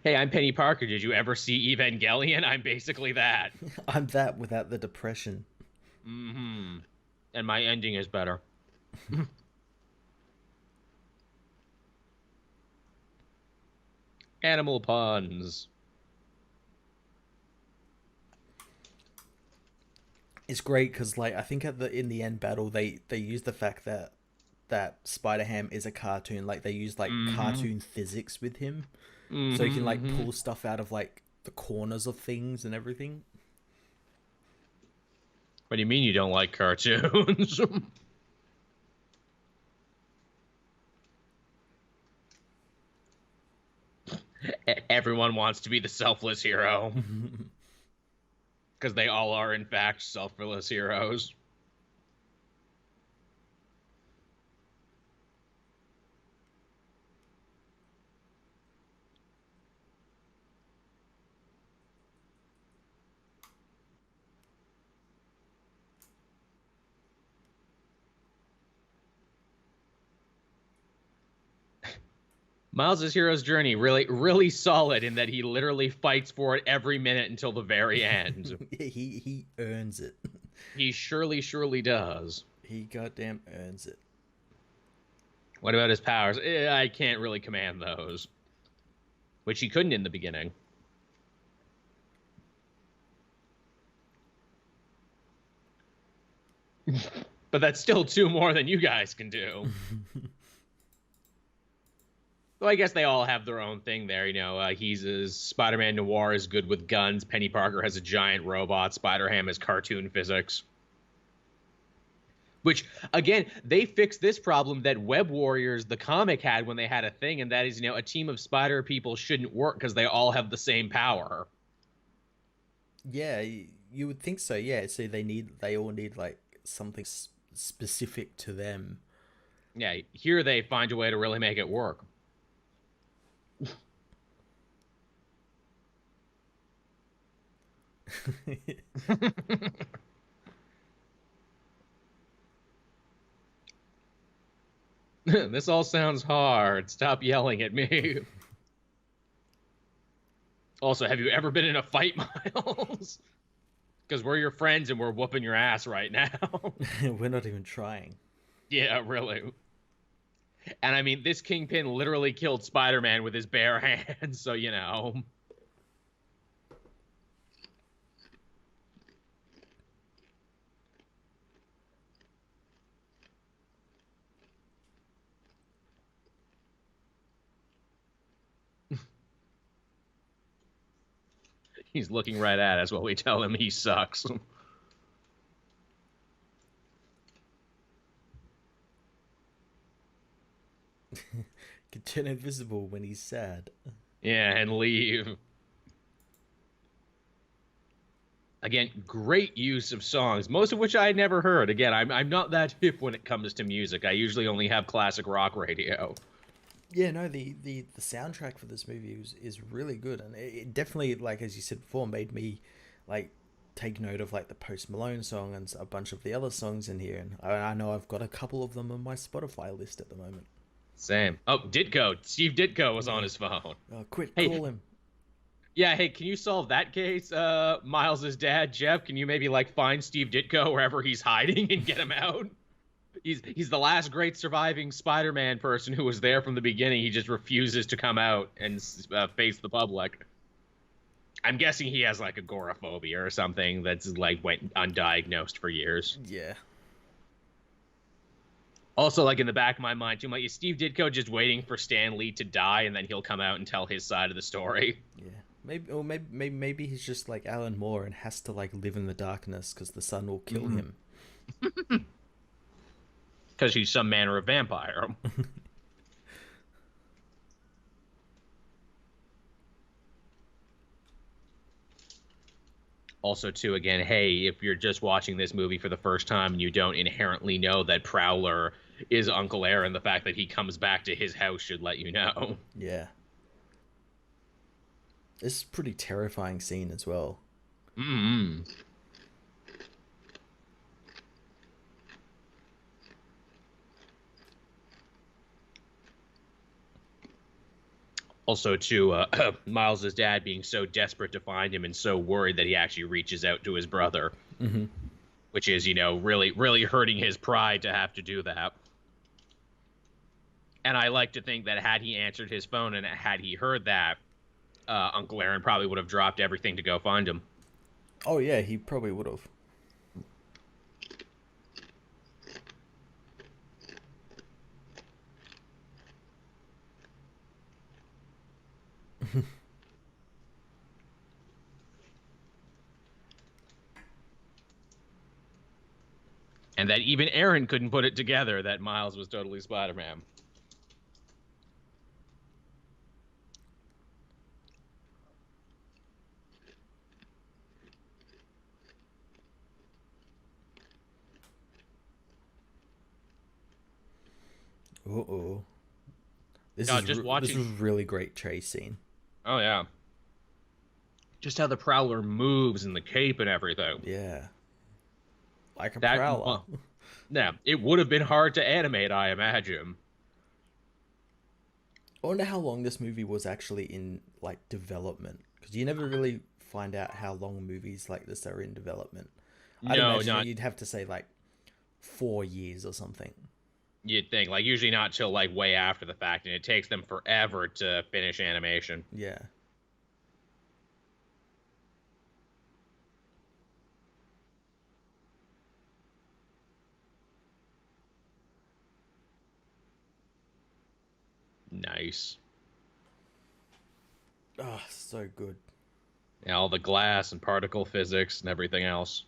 Hey, I'm Penny Parker. Did you ever see Evangelion? I'm basically that. I'm that without the depression. Mm-hmm. And my ending is better. Animal puns. It's great because, like, I think in the end battle, they use the fact that Spider-Ham is a cartoon. Like, they use like cartoon physics with him, so he can like pull stuff out of like the corners of things and everything. What do you mean you don't like cartoons? Everyone wants to be the selfless hero because they all are, in fact, selfless heroes. Miles' hero's journey really solid in that he literally fights for it every minute until the very end. he earns it. He surely does. He goddamn earns it. What about his powers? I can't really command those. Which he couldn't in the beginning. But that's still 2 more than you guys can do. Well, I guess they all have their own thing there. Spider-Man Noir is good with guns. Penny Parker has a giant robot. Spider-Ham has cartoon physics. Which, again, they fixed this problem that Web Warriors, the comic, had when they had a thing, and that is, a team of spider people shouldn't work because they all have the same power. Yeah, you would think so. Yeah, so they all need like something specific to them. Yeah, here they find a way to really make it work. This all sounds hard. Stop yelling at me. Also, have you ever been in a fight, Miles? Because we're your friends and we're whooping your ass right now. We're not even trying. Yeah, really. And I mean, this Kingpin literally killed Spider-Man with his bare hands, so He's looking right at us while we tell him he sucks. Can turn invisible when he's sad. Yeah, and leave. Again, great use of songs, most of which I had never heard. Again, I'm not that hip when it comes to music. I usually only have classic rock radio. Yeah, no, the soundtrack for this movie is really good, and it definitely, like as you said before, made me like take note of like the Post Malone song and a bunch of the other songs in here, and I know I've got a couple of them on my Spotify list at the moment. Same. Oh, Ditko. Steve Ditko was on his phone. Oh, quick, Hey, call him. yeah, hey, can you solve that case? Miles's dad, Jeff, can you maybe find Steve Ditko wherever he's hiding and get him out? He's the last great surviving Spider-Man person who was there from the beginning. He just refuses to come out and face the public. I'm guessing he has agoraphobia or something that's went undiagnosed for years. Yeah. Also, in the back of my mind too, is Steve Ditko just waiting for Stan Lee to die and then he'll come out and tell his side of the story? Yeah. Maybe he's just like Alan Moore and has to live in the darkness because the sun will kill him. Because he's some manner of vampire. Also, too, again, hey, if you're just watching this movie for the first time and you don't inherently know that Prowler is Uncle Aaron, the fact that he comes back to his house should let you know. Yeah. This is a pretty terrifying scene as well. Mm-hmm. Also, too, Miles' dad being so desperate to find him and so worried that he actually reaches out to his brother. Mm-hmm. Which is, really hurting his pride to have to do that. And I like to think that had he answered his phone and had he heard that, Uncle Aaron probably would have dropped everything to go find him. Oh, yeah, he probably would have. And that even Aaron couldn't put it together that Miles was totally Spider-Man. Uh-oh. This Oh, is just this watching. was really great chase scene. Oh yeah, just how the Prowler moves and the cape and everything. Yeah. Like a That, prowler. yeah, it would have been hard to animate, I imagine. I wonder how long this movie was actually in like development, because you never really find out how long movies like this are in development. I'd No, imagine not you'd have to say like 4 years or something. you'd think. Like usually not till like way after the fact, and it takes them forever to finish animation. Yeah. Nice. Oh, so good. Yeah, all the glass and particle physics and everything else.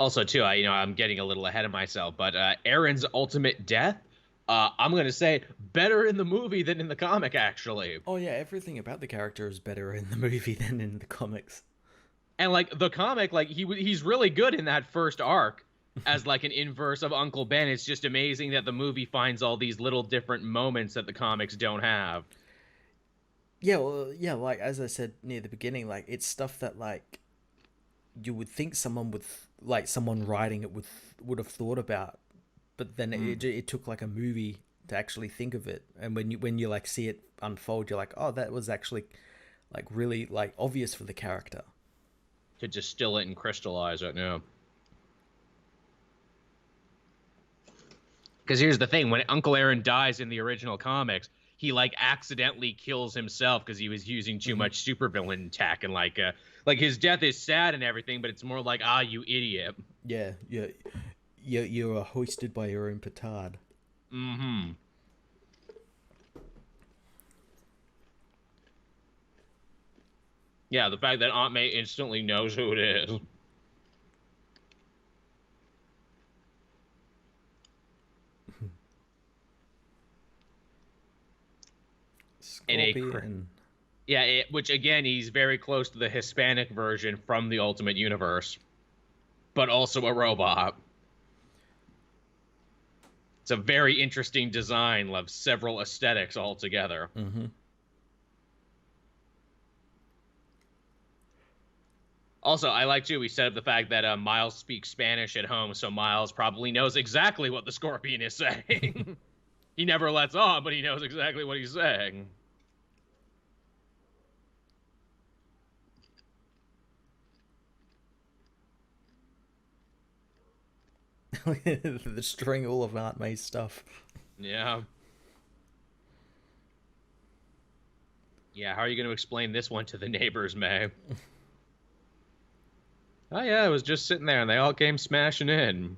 Also, too, I'm getting a little ahead of myself, but Aaron's ultimate death, I'm gonna say better in the movie than in the comic, actually. Oh yeah, everything about the character is better in the movie than in the comics. And like the comic, like he's really good in that first arc as like an inverse of Uncle Ben. It's just amazing that the movie finds all these little different moments that the comics don't have. Yeah, well, yeah, like as I said near the beginning, like it's stuff that like you would think someone would like someone writing it would have thought about, but then Mm. it took like a movie to actually think of it. And when you like see it unfold, you're like, oh, that was actually like really like obvious for the character. To distill it and crystallize it, yeah. Because here's the thing: when Uncle Aaron dies in the original comics, he like accidentally kills himself because he was using too Hmm. much supervillain tech, and like his death is sad and everything, but it's more like, ah, you idiot. Yeah, you're hoisted by your own petard. Mm-hmm. Yeah, the fact that Aunt May instantly knows who it is. In a Scorpion. Yeah, which again, he's very close to the Hispanic version from the Ultimate Universe, but also a robot. It's a very interesting design of several aesthetics altogether. Mm-hmm. Also, I like too, we set up the fact that Miles speaks Spanish at home, so Miles probably knows exactly what the Scorpion is saying. He never lets on, but he knows exactly what he's saying. Destroying all of Aunt May's stuff. Yeah. Yeah, how are you going to explain this one to the neighbors, May? Oh, yeah, I was just sitting there and they all came smashing in.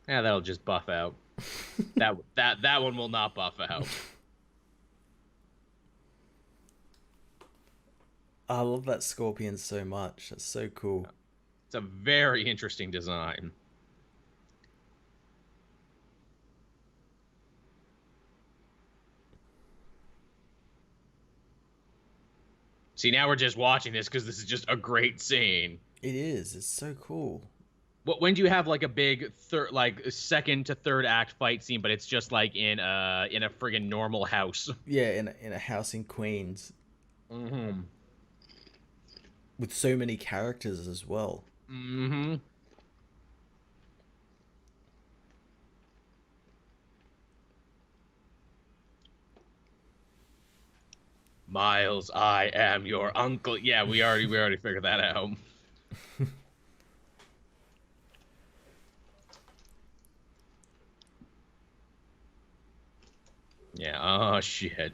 Yeah, that'll just buff out. That one will not buff out. I love that Scorpion so much. That's so cool. It's a very interesting design. See, now we're just watching this because this is just a great scene. It is. It's so cool. When do you have like a big third, like second to third act fight scene, but it's just like in a friggin' normal house? Yeah, in a house in Queens Mm-hmm. with so many characters as well. Mm-hmm. Miles, I am your uncle. Yeah, we already figured that out. Yeah. Oh shit.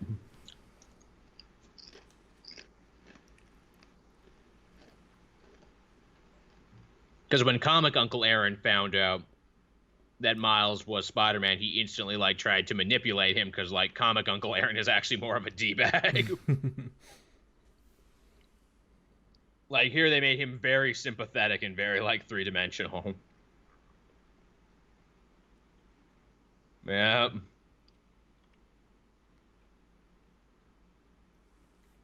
Because when comic Uncle Aaron found out that Miles was Spider-Man, he instantly like tried to manipulate him because like comic Uncle Aaron is actually more of a d-bag. Like here they made him very sympathetic and very like three-dimensional. Yeah.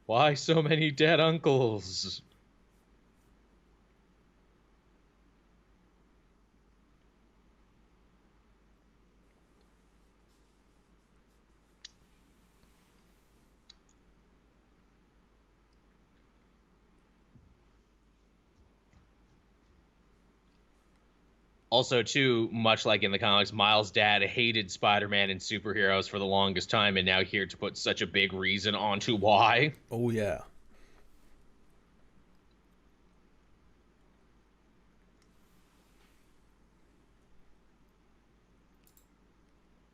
Why so many dead uncles? Also, too, much like in the comics, Miles' dad hated Spider-Man and superheroes for the longest time, and now here to put such a big reason onto why. Oh yeah.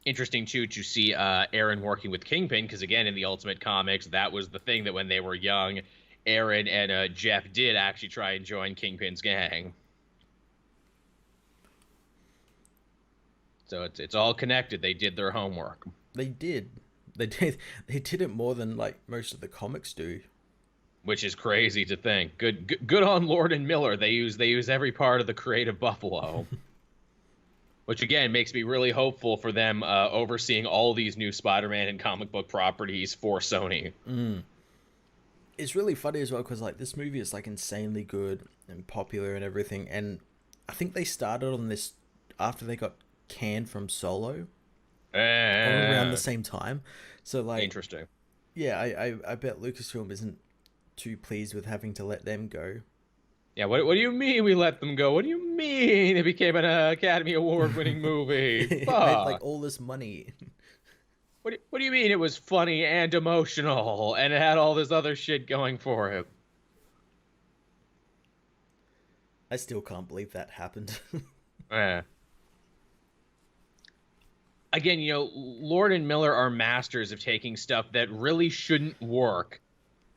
Interesting, too, to see Aaron working with Kingpin, because again, in the Ultimate Comics, that was the thing that when they were young, Aaron and Jeff did actually try and join Kingpin's gang. So it's all connected. They did their homework. They did. They did. They did it more than like most of the comics do. Which is crazy to think. Good on Lord and Miller. They use every part of the creative buffalo. Which again makes me really hopeful for them overseeing all these new Spider-Man and comic book properties for Sony. It's really funny as well because like this movie is like insanely good and popular and everything, and I think they started on this after they got canned from Solo around the same time. So like, interesting. Yeah, I bet Lucasfilm isn't too pleased with having to let them go. Yeah, what do you mean we let them go? What do you mean it became an Academy Award-winning movie? It made like all this money. What do you mean it was funny and emotional and it had all this other shit going for it? I still can't believe that happened. Yeah. Again, Lord and Miller are masters of taking stuff that really shouldn't work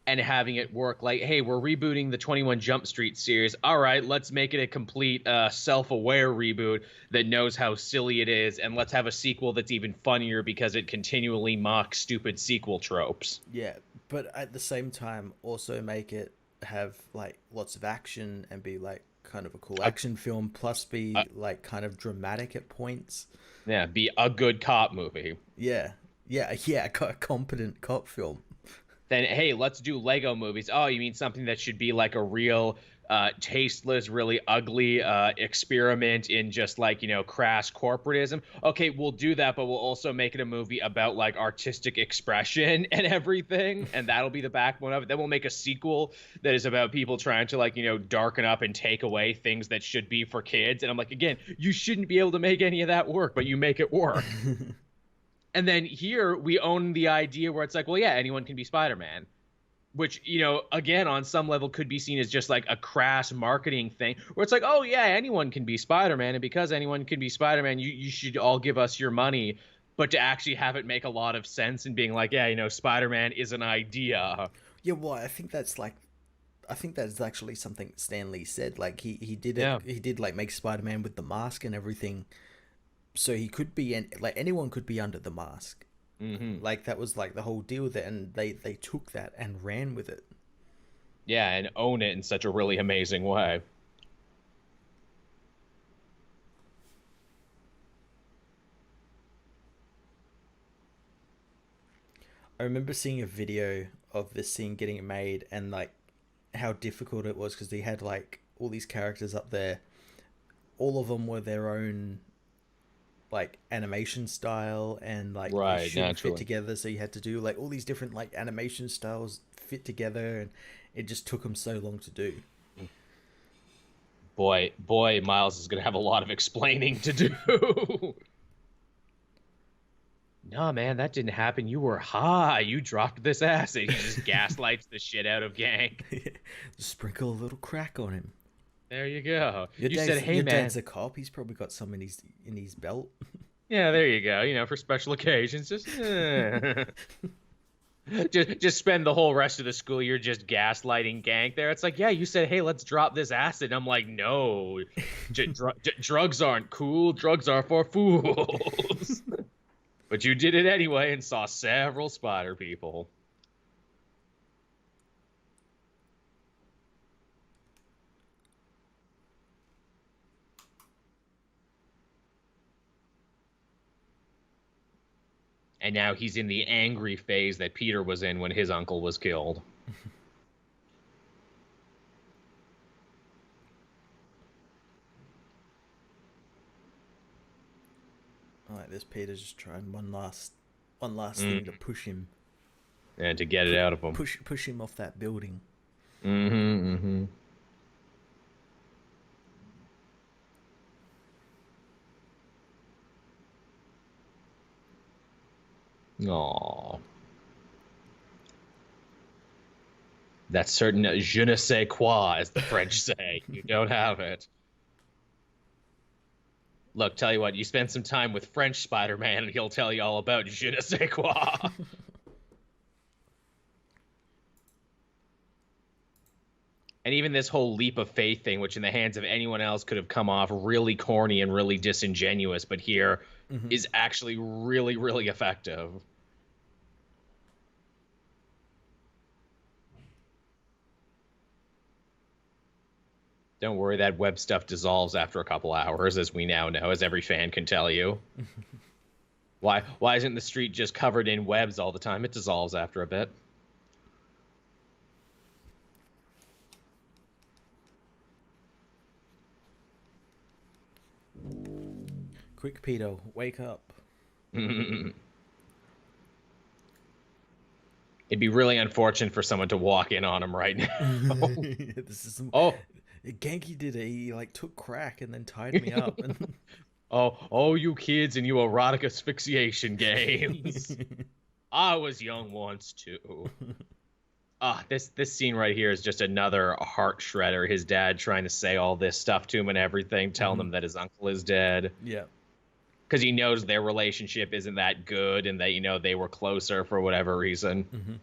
and having it work. Like, hey, we're rebooting the 21 Jump Street series. All right, let's make it a complete self-aware reboot that knows how silly it is, and let's have a sequel that's even funnier because it continually mocks stupid sequel tropes. Yeah, but at the same time, also make it have like lots of action and be like kind of a cool action film, plus be like kind of dramatic at points. Yeah, be a good cop movie. Yeah, a competent cop film. Then, hey, let's do Lego movies. Oh, you mean something that should be like a real tasteless, really ugly experiment in just like, crass corporatism. Okay, we'll do that, but we'll also make it a movie about like artistic expression and everything. And that'll be the backbone of it. Then we'll make a sequel that is about people trying to like, darken up and take away things that should be for kids. And I'm like, again, you shouldn't be able to make any of that work, but you make it work. And then here we own the idea where it's like, well, yeah, anyone can be Spider-Man, which, again, on some level could be seen as just like a crass marketing thing where it's like, oh, yeah, anyone can be Spider-Man. And because anyone can be Spider-Man, you should all give us your money. But to actually have it make a lot of sense and being like, yeah, Spider-Man is an idea. Yeah, well, I think that's actually something Stan Lee said. Like he did it. Yeah. He did like make Spider-Man with the mask and everything. So he could be, like anyone could be under the mask. Mm-hmm. Like that was like the whole deal with it, and they took that and ran with it. Yeah, and own it in such a really amazing way. I remember seeing a video of this scene getting made and like how difficult it was because they had like all these characters up there. All of them were their own like animation style and like right, they shouldn't naturally fit together, so you had to do like all these different like animation styles fit together, and it just took them so long to do. Boy, Miles is gonna have a lot of explaining to do. No, man, that didn't happen. You were high. You dropped this acid. He just gaslights the shit out of Gang. Sprinkle a little crack on him. There you go. You said, "Hey, man, dad's a cop. He's probably got some in his belt." Yeah, there you go. For special occasions, just just spend the whole rest of the school year just gaslighting Gang. There, it's like, yeah, you said, hey, let's drop this acid. And I'm like, no, drugs aren't cool. Drugs are for fools. But you did it anyway and saw several spider people. And now he's in the angry phase that Peter was in when his uncle was killed. Alright, this Peter's just trying one last thing to push him. And to get it out of him. Push him off that building. Mm-hmm. Aww. That's certain je ne sais quoi, as the French say. You don't have it. Look, tell you what, you spend some time with French Spider-Man and he'll tell you all about je ne sais quoi. And even this whole leap of faith thing, which in the hands of anyone else could have come off really corny and really disingenuous, but here is actually really, really effective. Don't worry, that web stuff dissolves after a couple hours, as we now know, as every fan can tell you. Why isn't the street just covered in webs all the time? It dissolves after a bit. Quick, Peter, wake up. It'd be really unfortunate for someone to walk in on him right now. This is some... Oh, Genki did it. He like took crack and then tied me up. oh, you kids and you erotic asphyxiation games. I was young once too. This scene right here is just another heart shredder. His dad trying to say all this stuff to him and everything, telling him that his uncle is dead. Yeah. Because he knows their relationship isn't that good and that, you know, they were closer for whatever reason.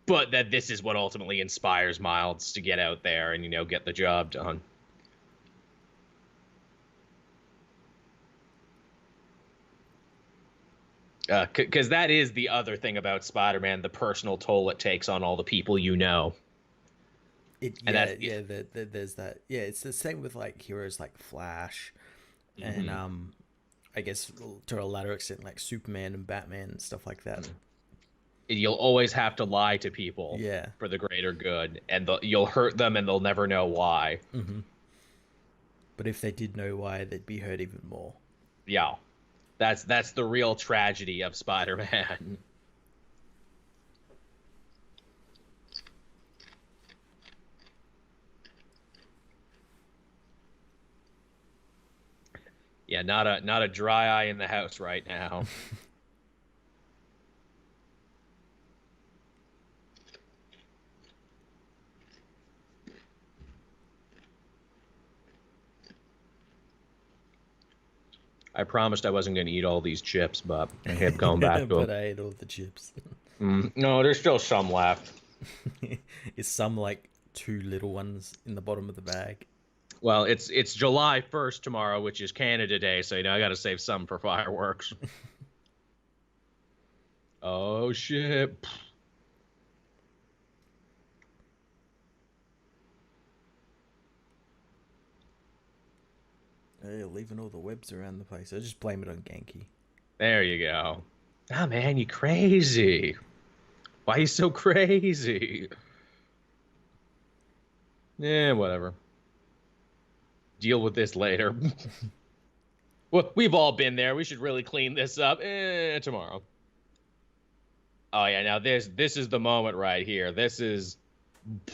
But that this is what ultimately inspires Miles to get out there and, you know, get the job done. Because that is the other thing about Spider-Man, the personal toll it takes on all the people you know. There's that. Yeah, it's the same with like heroes like Flash, and I guess to a latter extent like Superman and Batman and stuff like that. You'll always have to lie to people, for the greater good, and you'll hurt them, and they'll never know why. But if they did know why, they'd be hurt even more. Yeah. That's the real tragedy of Spider-Man. Yeah, not a dry eye in the house right now. I promised I wasn't going to eat all these chips, but I have gone back to But them. I ate all the chips. No, there's still some left. Is some like 2 little ones in the bottom of the bag? Well, it's July 1st tomorrow, which is Canada Day, so, you know, I got to save some for fireworks. Oh, shit. They're leaving all the webs around the place. I just blame it on Genki. There you go. Ah, man, you crazy. Why you so crazy? Yeah, whatever. Deal with this later. Well, we've all been there. We should really clean this up. Tomorrow. Oh, yeah, now this is the moment right here. This is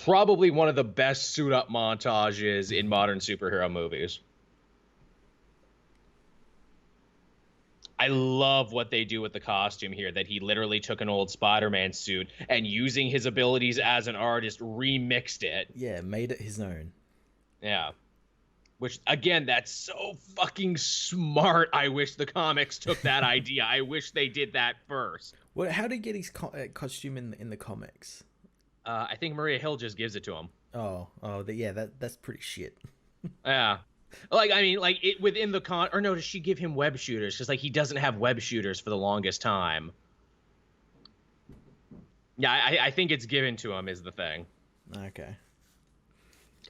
probably one of the best suit-up montages in modern superhero movies. I love what they do with the costume here, that he literally took an old Spider-Man suit and using his abilities as an artist, remixed it. Yeah, made it his own. Yeah. Which, again, that's so fucking smart. I wish the comics took that idea. I wish they did that first. Well, how did he get his costume in the comics? I think Maria Hill just gives it to him. That's pretty shit. Yeah. Like, I mean, like, it within the or no, does she give him web shooters? Because, like, he doesn't have web shooters for the longest time. Yeah, I think it's given to him is the thing. Okay.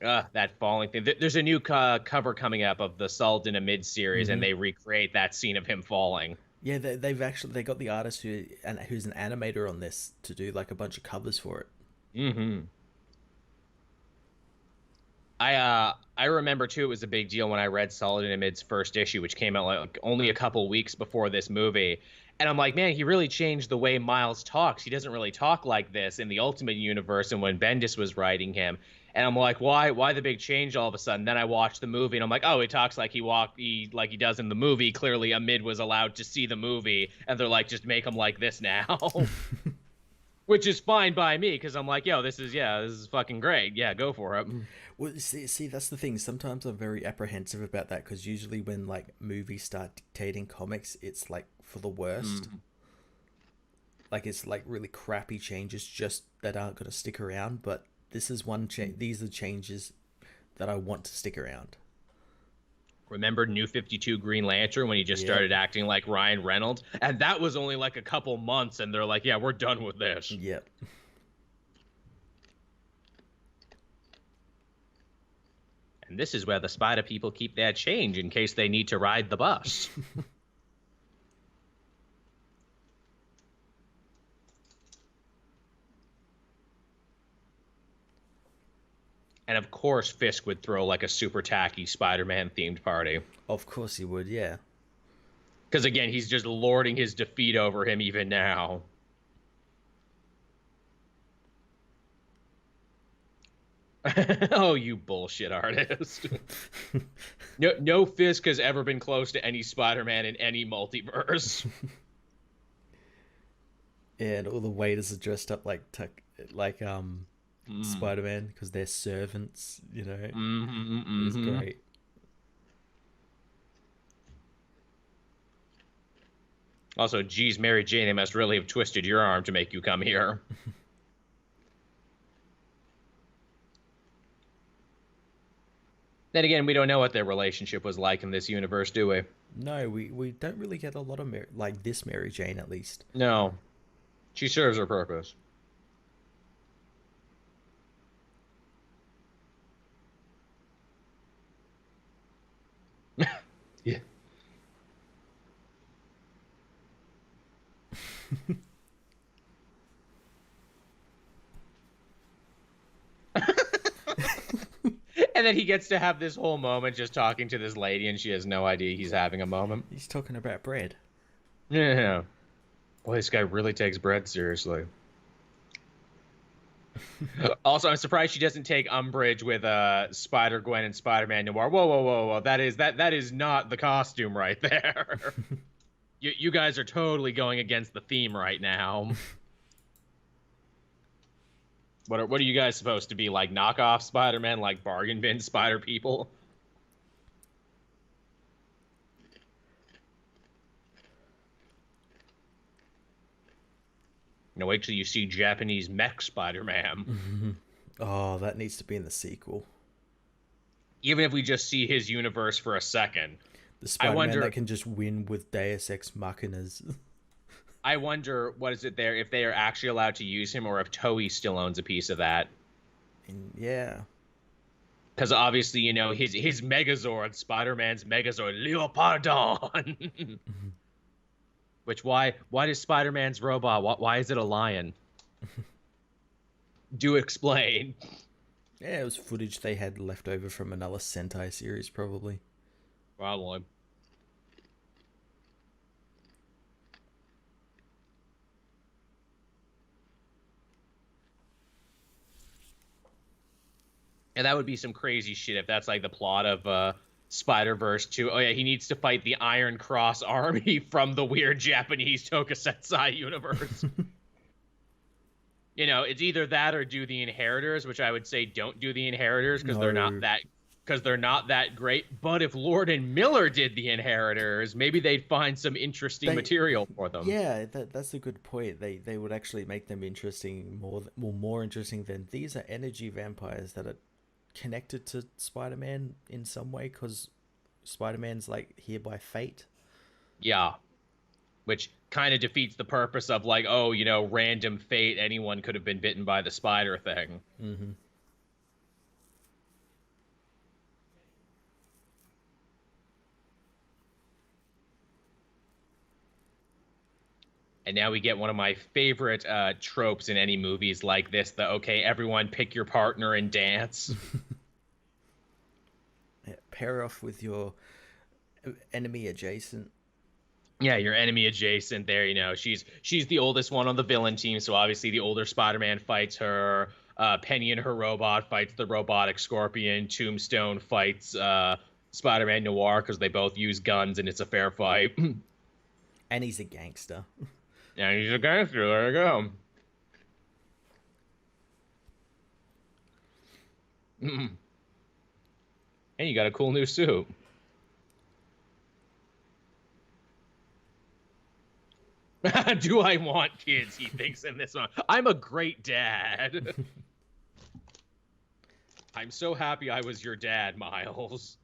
That falling thing. There's a new cover coming up of the Salt in a mid-series, and they recreate that scene of him falling. Yeah, they got the artist who's an animator on this to do like a bunch of covers for it. Hmm. I remember too it was a big deal when I read Solid and Amid's first issue, which came out like only a couple weeks before this movie. And I'm like, man, he really changed the way Miles talks. He doesn't really talk like this in the Ultimate Universe and when Bendis was writing him. And I'm like, why the big change all of a sudden? Then I watched the movie and I'm like, oh, he talks like like he does in the movie. Clearly Amid was allowed to see the movie and they're like, just make him like this now. Which is fine by me because I'm like, yo, this is fucking great. Yeah, go for it. Well, see, that's the thing. Sometimes I'm very apprehensive about that because usually when like movies start dictating comics, it's like for the worst. Mm. Like it's like really crappy changes just that aren't going to stick around. But this is one change. These are changes that I want to stick around. Remember New 52 Green Lantern when he just Yep. started acting like Ryan Reynolds? And that was only like a couple months, and they're like, yeah, we're done with this. Yep. And this is where the spider people keep their change in case they need to ride the bus. And of course, Fisk would throw like a super tacky Spider Man themed party. Of course he would. Yeah. Because again, he's just lording his defeat over him even now. Oh, you bullshit artist. No Fisk has ever been close to any Spider-Man in any multiverse. And all the waiters are dressed up like Mm. Spider-Man because they're servants. You know, Mm-hmm, it's mm-hmm. great. Also, geez, Mary Jane, they must really have twisted your arm to make you come here. Then again, we don't know what their relationship was like in this universe, do we? No, we don't really get a lot of like this Mary Jane at least. No. She serves her purpose. Yeah. And then he gets to have this whole moment just talking to this lady, and she has no idea he's having a moment. He's talking about bread. Yeah. Boy, this guy really takes bread seriously. Also, I'm surprised she doesn't take umbrage with Spider Gwen and Spider Man Noir. Whoa! That is not the costume right there. You guys are totally going against the theme right now. What are you guys supposed to be like knockoff Spider Man, like bargain bin Spider people? No, wait till you see Japanese mech Spider Man. Oh, that needs to be in the sequel. Even if we just see his universe for a second, The I Spider-Man that wonder. can just win with Deus Ex Machinas. I wonder what is it there if they are actually allowed to use him or if Toei still owns a piece of that. And yeah. Because obviously, his Megazord, Spider-Man's Megazord, Leopardon. Which why does Spider-Man's robot? Why is it a lion? Do explain. Yeah, it was footage they had left over from another Sentai series, probably. Probably. And that would be some crazy shit if that's like the plot of Spider-Verse 2. Oh yeah, he needs to fight the Iron Cross army from the weird Japanese Tokusatsu universe. It's either that or do the Inheritors, which I would say don't do the Inheritors No. because they're not that great. But if Lord and Miller did the Inheritors, maybe they'd find some interesting They material for them. Yeah, that's a good point. They would actually make them interesting more interesting than these are energy vampires that are connected to Spider-Man in some way cuz Spider-Man's like here by fate. Yeah, which kind of defeats the purpose of like, oh, random fate, anyone could have been bitten by the spider thing. Mhm. And now we get one of my favorite tropes in any movies like this, the okay, everyone pick your partner and dance. Yeah, pair off with your enemy adjacent. Yeah, your enemy adjacent there, she's the oldest one on the villain team, so obviously the older Spider-Man fights her. Penny and her robot fights the robotic Scorpion. Tombstone fights Spider-Man Noir because they both use guns and it's a fair fight. And he's a gangster. Yeah, he's a gangster. There you go. And you got a cool new suit. Do I want kids? He thinks in this one. I'm a great dad. I'm so happy I was your dad, Miles.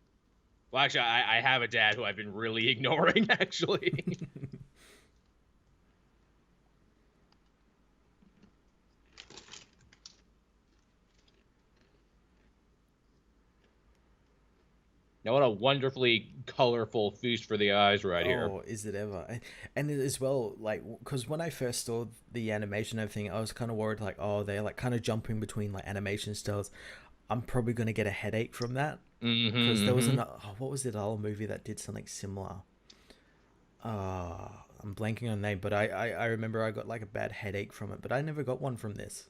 Well, actually, I have a dad who I've been really ignoring, actually. Now, what a wonderfully colorful feast for the eyes right here. Oh, is it ever? And as well, like, because when I first saw the animation and everything, I was kind of worried, like, oh, they're like kind of jumping between like animation styles. I'm probably gonna get a headache from that because there was what was it, old movie that did something similar? I'm blanking on the name, but I remember I got like a bad headache from it, but I never got one from this.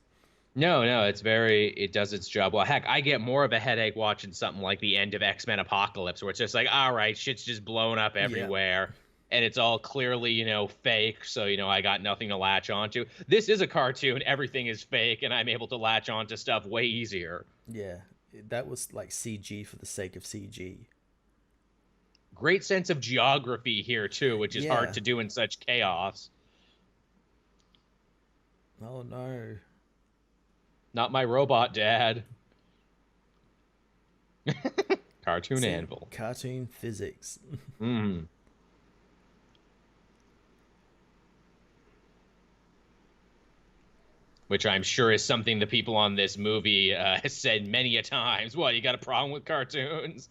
No, it does its job well. Heck, I get more of a headache watching something like the end of X-Men Apocalypse, where it's just like, all right, shit's just blown up everywhere. Yeah. And it's all clearly, fake. So, I got nothing to latch onto. This is a cartoon. Everything is fake. And I'm able to latch onto stuff way easier. Yeah. That was like CG for the sake of CG. Great sense of geography here, too, which is hard to do in such chaos. Oh, no. Not my robot dad. Cartoon anvil. Cartoon physics. Which I'm sure is something the people on this movie has said many a times. What, you got a problem with cartoons?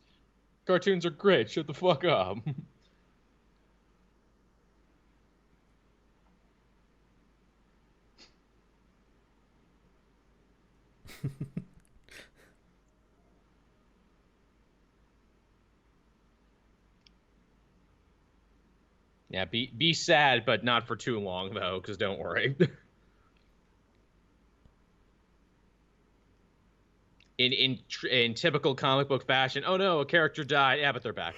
Cartoons are great. Shut the fuck up. Yeah, be sad, but not for too long, though, because don't worry. In typical comic book fashion, oh no, a character died. Yeah, but they're back,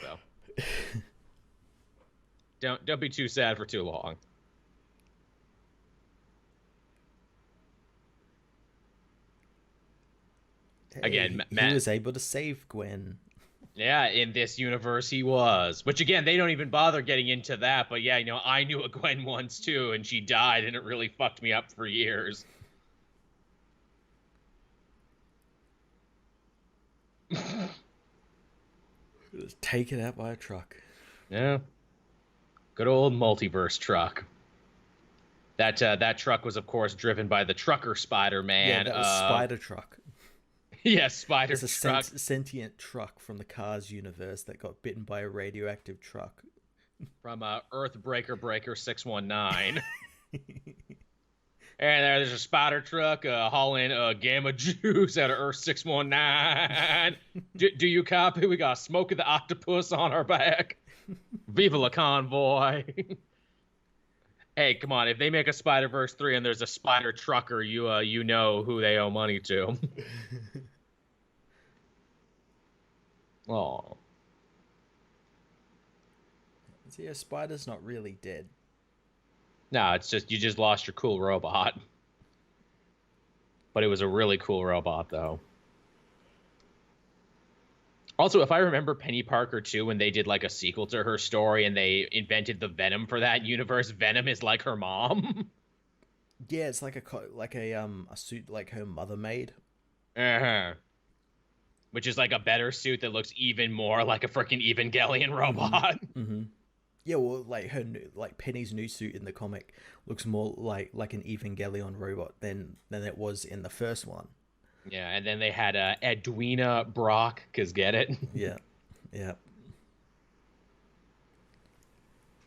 though. Don't be too sad for too long. Hey, again, he was able to save Gwen. Yeah, in this universe he was. Which, again, they don't even bother getting into that. But yeah, I knew a Gwen once, too, and she died, and it really fucked me up for years. Was taken out by a truck. Yeah. Good old multiverse truck. That truck was, of course, driven by the trucker Spider-Man. Yeah, that was Spider Truck. Yes, Spider Truck. It's a sentient truck from the Cars universe that got bitten by a radioactive truck. From Earthbreaker 619. And there's a spider truck hauling gamma juice out of Earth 619. Do you copy? We got Smoke of the Octopus on our back. Viva la convoy. Hey, come on. If they make a Spider-Verse 3 and there's a spider trucker, you know who they owe money to. Oh. See, a spider's not really dead. No, it's just you just lost your cool robot. But it was a really cool robot, though. Also, if I remember Penny Parker, too, when they did, like, a sequel to her story and they invented the Venom for that universe, Venom is like her mom. Yeah, it's like a suit like her mother made. Uh-huh. Which is like a better suit that looks even more like a freaking Evangelion robot. Mm-hmm. Yeah, well, like Penny's new suit in the comic looks more like an Evangelion robot than it was in the first one. Yeah, and then they had Edwina Brock, cause get it? Yeah.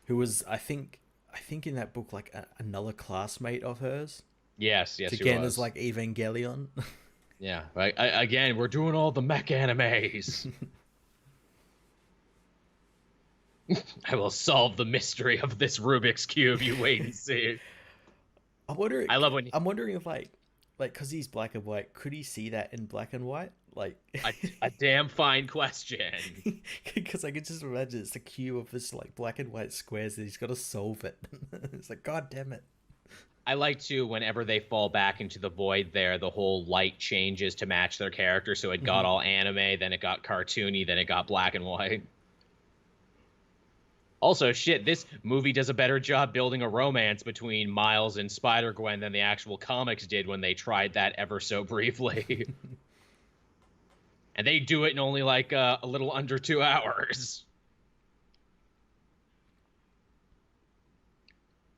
Who was I think I think in that book, like another classmate of hers, Yes, which yes, she again is was. like Evangelion. Yeah, right. Again, we're doing all the mech animes. I will solve the mystery of this Rubik's cube. You wait and see. I'm wondering. I love when I'm wondering if like because he's black and white, could he see that in black and white? Like, a damn fine question. because I can just imagine it's a cube of this like black and white squares and he's got to solve it. It's like, God damn it. I like to whenever they fall back into the void there, the whole light changes to match their character. So it got Hmm. all anime, then it got cartoony, then it got black and white. Also, shit, this movie does a better job building a romance between Miles and Spider-Gwen than the actual comics did when they tried that ever so briefly. And they do it in only like a little under 2 hours.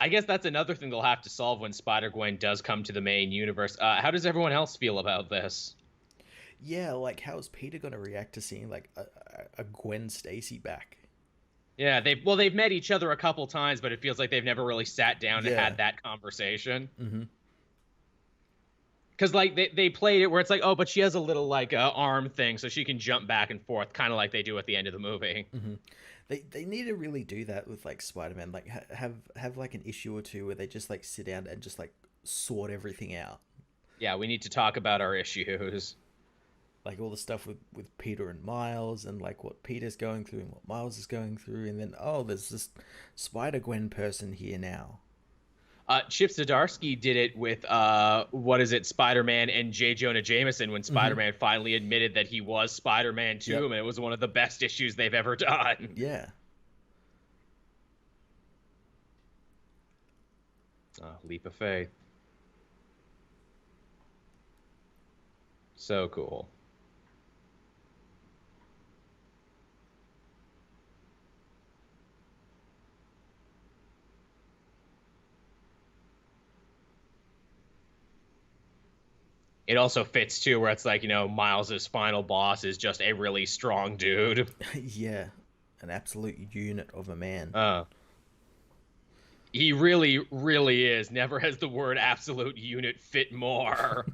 I guess that's another thing they'll have to solve when Spider-Gwen does come to the main universe. How does everyone else feel about this? Yeah, like how is Peter gonna react to seeing like a Gwen Stacy back? Yeah, they've met each other a couple times, but it feels like they've never really sat down and Yeah. had that conversation. Hmm. Because like they played it where it's like, oh, but she has a little like arm thing, so she can jump back and forth, kind of like they do at the end of the movie. Hmm. They need to really do that with like Spider-Man. Like have like an issue or two where they just like sit down and just like sort everything out. Yeah, we need to talk about our issues. Like all the stuff with Peter and Miles and like what Peter's going through and what Miles is going through, and then oh, there's this Spider Gwen person here now. Chip Zdarsky did it with what is it, Spider-Man and J. Jonah Jameson when Hmm. Spider-Man finally admitted that he was Spider-Man too, Yep. and it was one of the best issues they've ever done. Yeah. Leap of faith. So cool. It also fits too, where it's like, Miles's final boss is just a really strong dude. Yeah. An absolute unit of a man. Uh, he really, really is. Never has the word absolute unit fit more.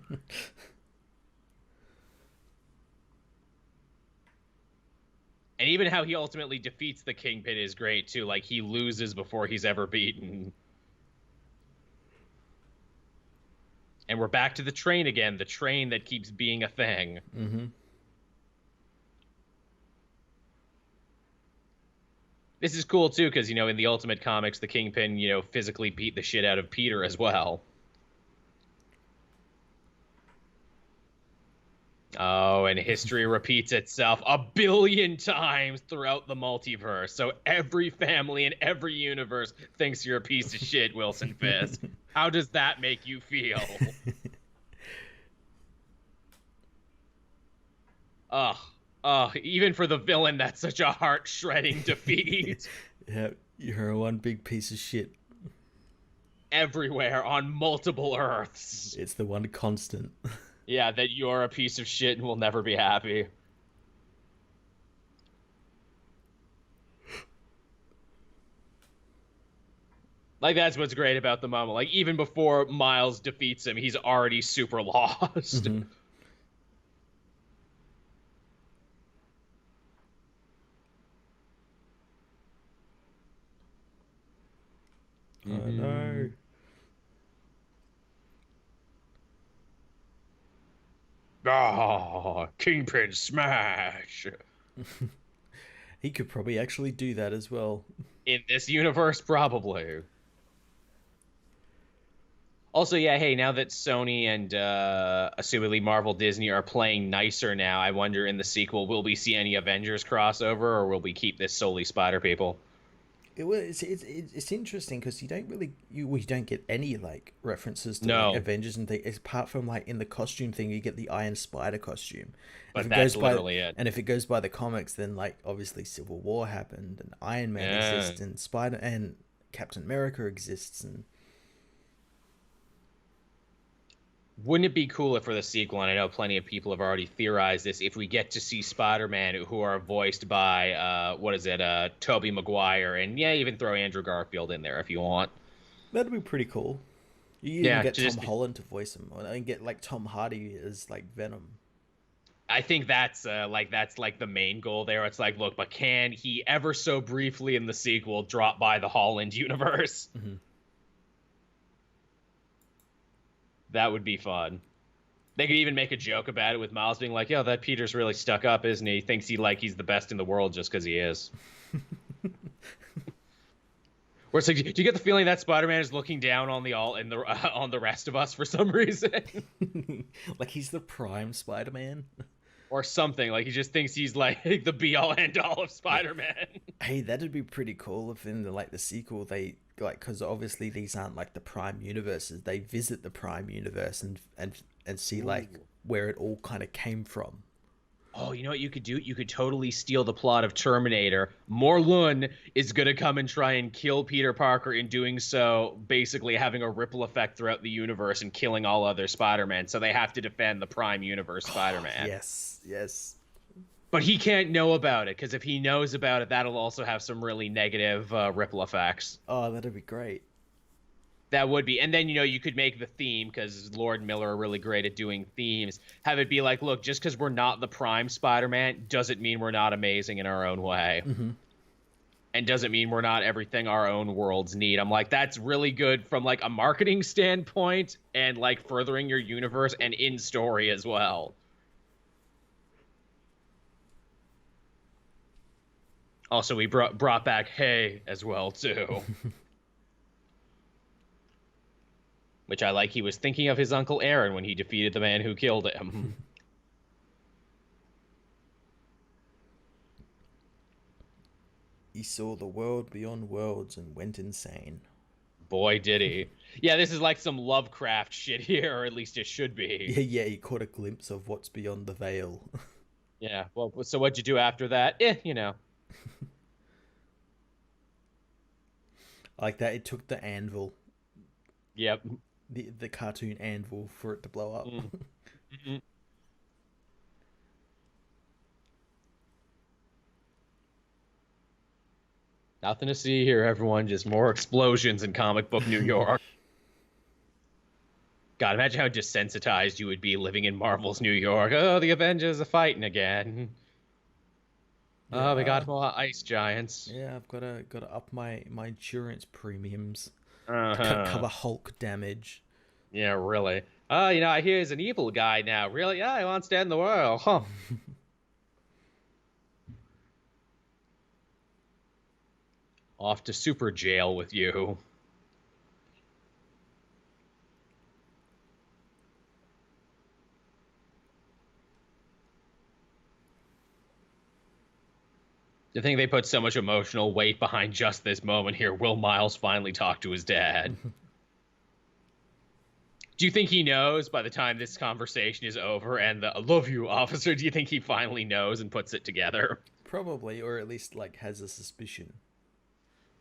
And even how he ultimately defeats the Kingpin is great too. Like he loses before he's ever beaten. And we're back to the train again, the train that keeps being a thing. Hmm. This is cool too, because in the Ultimate Comics, the Kingpin, physically beat the shit out of Peter as well. Oh, and history repeats itself a billion times throughout the multiverse. So every family in every universe thinks you're a piece of shit, Wilson Fisk. How does that make you feel? Ugh. Even for the villain, that's such a heart-shredding defeat. Yeah, you're one big piece of shit. Everywhere on multiple Earths. It's the one constant. Yeah, that you're a piece of shit and will never be happy. Like, that's what's great about the moment. Like, even before Miles defeats him, he's already super lost. Hmm. Oh no. Ah, Kingpin smash. He could probably actually do that as well. In this universe, probably. Also, yeah, hey, now that Sony and assumedly Marvel Disney are playing nicer now, I wonder in the sequel, will we see any Avengers crossover or will we keep this solely Spider People? It's interesting because you don't really we don't get any like references to like No, Avengers and things apart from like in the costume thing you get the Iron Spider costume. If but it that's goes by literally it. and if it goes by the comics, then like obviously Civil War happened and Iron Man Yeah. exists and Spider and Captain America exists and Wouldn't it be cooler for the sequel? And I know plenty of people have already theorized this. If we get to see Spider-Man who are voiced by what is it, Tobey Maguire, and yeah, even throw Andrew Garfield in there if you want. That'd be pretty cool. You even Yeah, get to Tom just Holland to voice him, and get like Tom Hardy as like Venom. I think that's like the main goal there. It's like, look, but can he ever so briefly in the sequel drop by the Holland universe? Mm-hmm. That would be fun. They could even make a joke about it with Miles being like, "Yo, that Peter's really stuck up, isn't he? Thinks he's the best in the world just because he is." Or it's like, do you get the feeling that Spider-Man is looking down on the all in the on the rest of us for some reason, Like he's the prime Spider-Man. or something? Like he just thinks he's like the be-all end-all of Yeah. Spider-Man. Hey, that'd be pretty cool if in the sequel they like, because obviously these aren't like the prime universes. They visit the prime universe and see like Ooh. where it all kind of came from. Oh, you know what you could do? You could totally steal the plot of Terminator. Morlun is going to come and try and kill Peter Parker, in doing so, basically having a ripple effect throughout the universe and killing all other Spider-Men. So they have to defend the Prime Universe Spider-Man. Yes, yes. But he can't know about it, because if he knows about it, that'll also have some really negative ripple effects. Oh, that'd be great. That would be. And then, you could make the theme, because Lord and Miller are really great at doing themes, have it be like, look, just because we're not the Prime Spider-Man doesn't mean we're not amazing in our own way. Mm-hmm. And doesn't mean we're not everything our own worlds need. I'm like, that's really good from like a marketing standpoint and like furthering your universe and in story as well. Also, we brought back Hay as well too. Which I like. He was thinking of his Uncle Aaron when he defeated the man who killed him. He saw the world beyond worlds and went insane. Boy, did he. Yeah, this is like some Lovecraft shit here, or at least it should be. Yeah, yeah, he caught a glimpse of what's beyond the veil. Yeah, well, so what'd you do after that? Like that, it took the anvil, Yep. the cartoon anvil, for it to blow up. Mm-hmm. Nothing to see here, everyone. Just more explosions in comic book New York. God, imagine how desensitized you would be living in Marvel's New York. Oh, the Avengers are fighting again. Yeah, Oh, we got more ice giants. yeah, I've gotta up my insurance premiums to Uh-huh. cover Hulk damage. Yeah, really. Oh, I hear he's an evil guy now. Really? Yeah, he wants to end the world. Huh. Off to super jail with you. I think they put so much emotional weight behind just this moment here. Will Miles finally talk to his dad? Do you think he knows by the time this conversation is over and the "I love you, officer"? Do you think he finally knows and puts it together? Probably, or at least like has a suspicion.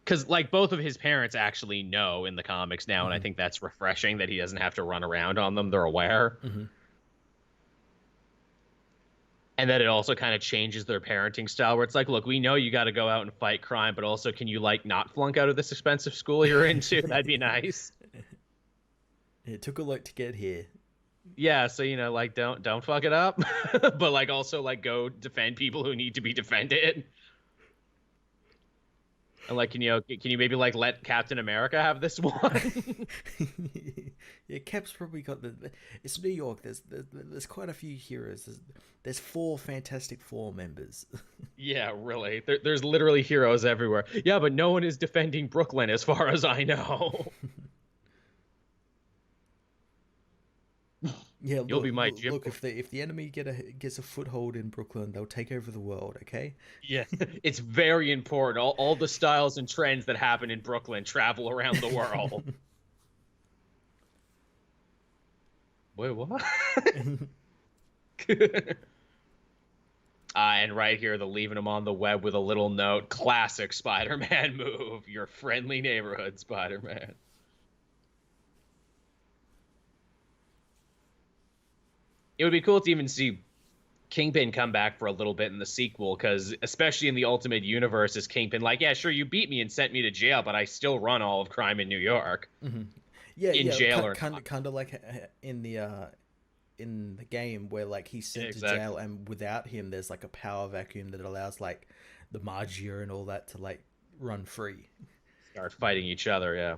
Because like both of his parents actually know in the comics now, and I Mm-hmm. think that's refreshing that he doesn't have to run around on them. They're aware. Mm-hmm. And that it also kind of changes their parenting style, where it's like, look, we know you got to go out and fight crime, but also can you like not flunk out of this expensive school you're into? That'd be nice. It took a lot to get here. Yeah, so like don't fuck it up, but like also like go defend people who need to be defended. And like, can you maybe like let Captain America have this one? Yeah, Cap's probably got the. It's New York. There's quite a few heroes. There's four Fantastic Four members. Yeah, really. There's literally heroes everywhere. Yeah, but no one is defending Brooklyn as far as I know. Yeah, You'll be my Jim. look. If the enemy gets a foothold in Brooklyn, they'll take over the world. Okay. Yeah, it's very important. All the styles and trends that happen in Brooklyn travel around the world. Wait, what? And right here, they're leaving him on the web with a little note. Classic Spider-Man move. Your friendly neighborhood Spider-Man. It would be cool to even see Kingpin come back for a little bit in the sequel, because especially in the Ultimate Universe, is Kingpin like, yeah, sure, you beat me and sent me to jail, but I still run all of crime in New York, Hmm. Yeah, in yeah, jail or kind not. of, kind of like in the game where like he's sent to jail, Exactly. and without him, there's like a power vacuum that allows like the Magia and all that to like run free. Start fighting each other, yeah.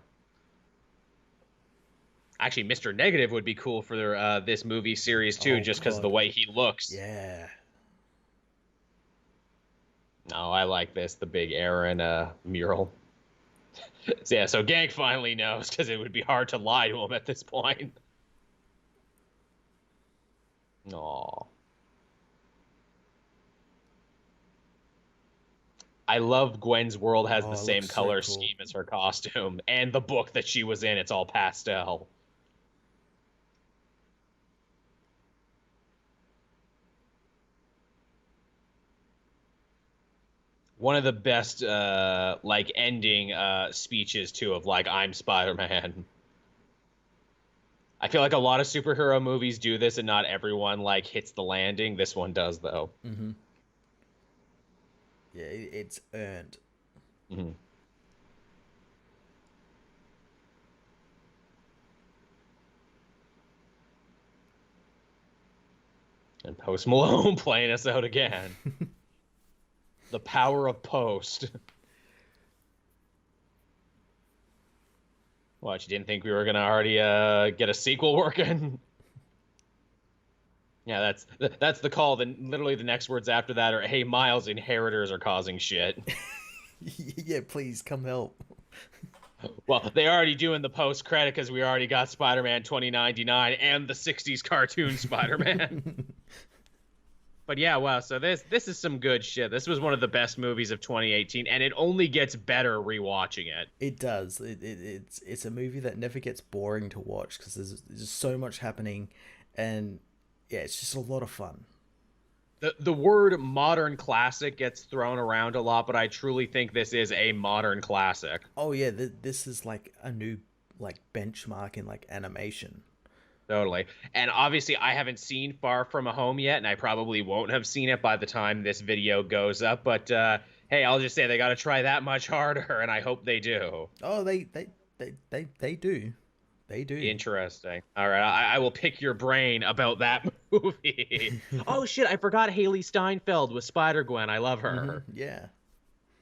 Actually, Mr. Negative would be cool for this movie series too, Oh just because of the God, way he looks. yeah. No, I like this, the big Aaron mural. So, yeah, so Gank finally knows, because it would be hard to lie to him at this point. Aw. I love Gwen's world has the Oh, it same looks so color cool. scheme as her costume, and the book that she was in, it's all pastel. One of the best like ending speeches too, of like, I'm Spider-Man. I feel like a lot of superhero movies do this and not everyone like hits the landing. This one does though. Hmm. Yeah, it's earned. Mhm. And Post Malone playing us out again. The power of Post. What, you didn't think we were gonna already get a sequel working? Yeah, that's the call. Then literally the next words after that are, "Hey, Miles, inheritors are causing shit." Yeah, please come help. Well, they already doing the post credit, because we already got Spider-Man 2099 and the '60s cartoon Spider-Man. But yeah, wow. So this is some good shit. This was one of the best movies of 2018, and it only gets better rewatching it. It does. It's a movie that never gets boring to watch because there's so much happening, and yeah, it's just a lot of fun. The word modern classic gets thrown around a lot, but I truly think this is a modern classic. Oh yeah, this is like a new like benchmark in like animation. Totally. And obviously, I haven't seen Far From a Home yet, and I probably won't have seen it by the time this video goes up. But hey, I'll just say they got to try that much harder, and I hope they do. Oh, they do, they do. Interesting. All right, I will pick your brain about that movie. Oh shit, I forgot Hailee Steinfeld was Spider Gwen. I love Hmm. her. Yeah,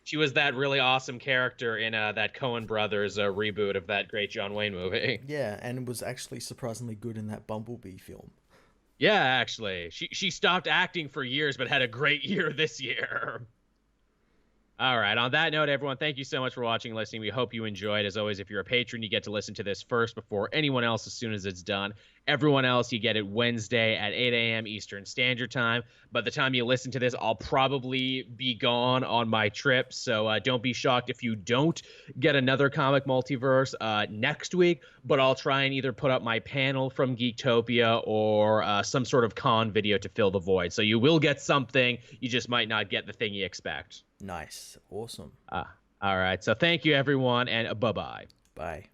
She was that really awesome character in that Coen Brothers reboot of that great John Wayne movie. yeah, and was actually surprisingly good in that Bumblebee film. Yeah, actually, she stopped acting for years, but had a great year this year. All right. On that note, everyone, thank you so much for watching and listening. We hope you enjoyed. As always, if you're a patron, you get to listen to this first before anyone else as soon as it's done. Everyone else, you get it Wednesday at 8 a.m. Eastern Standard Time. By the time you listen to this, I'll probably be gone on my trip. So don't be shocked if you don't get another comic multiverse next week. But I'll try and either put up my panel from Geektopia or some sort of con video to fill the void. So you will get something. You just might not get the thing you expect. Nice, awesome. All right. So thank you, everyone, and bye-bye. Bye.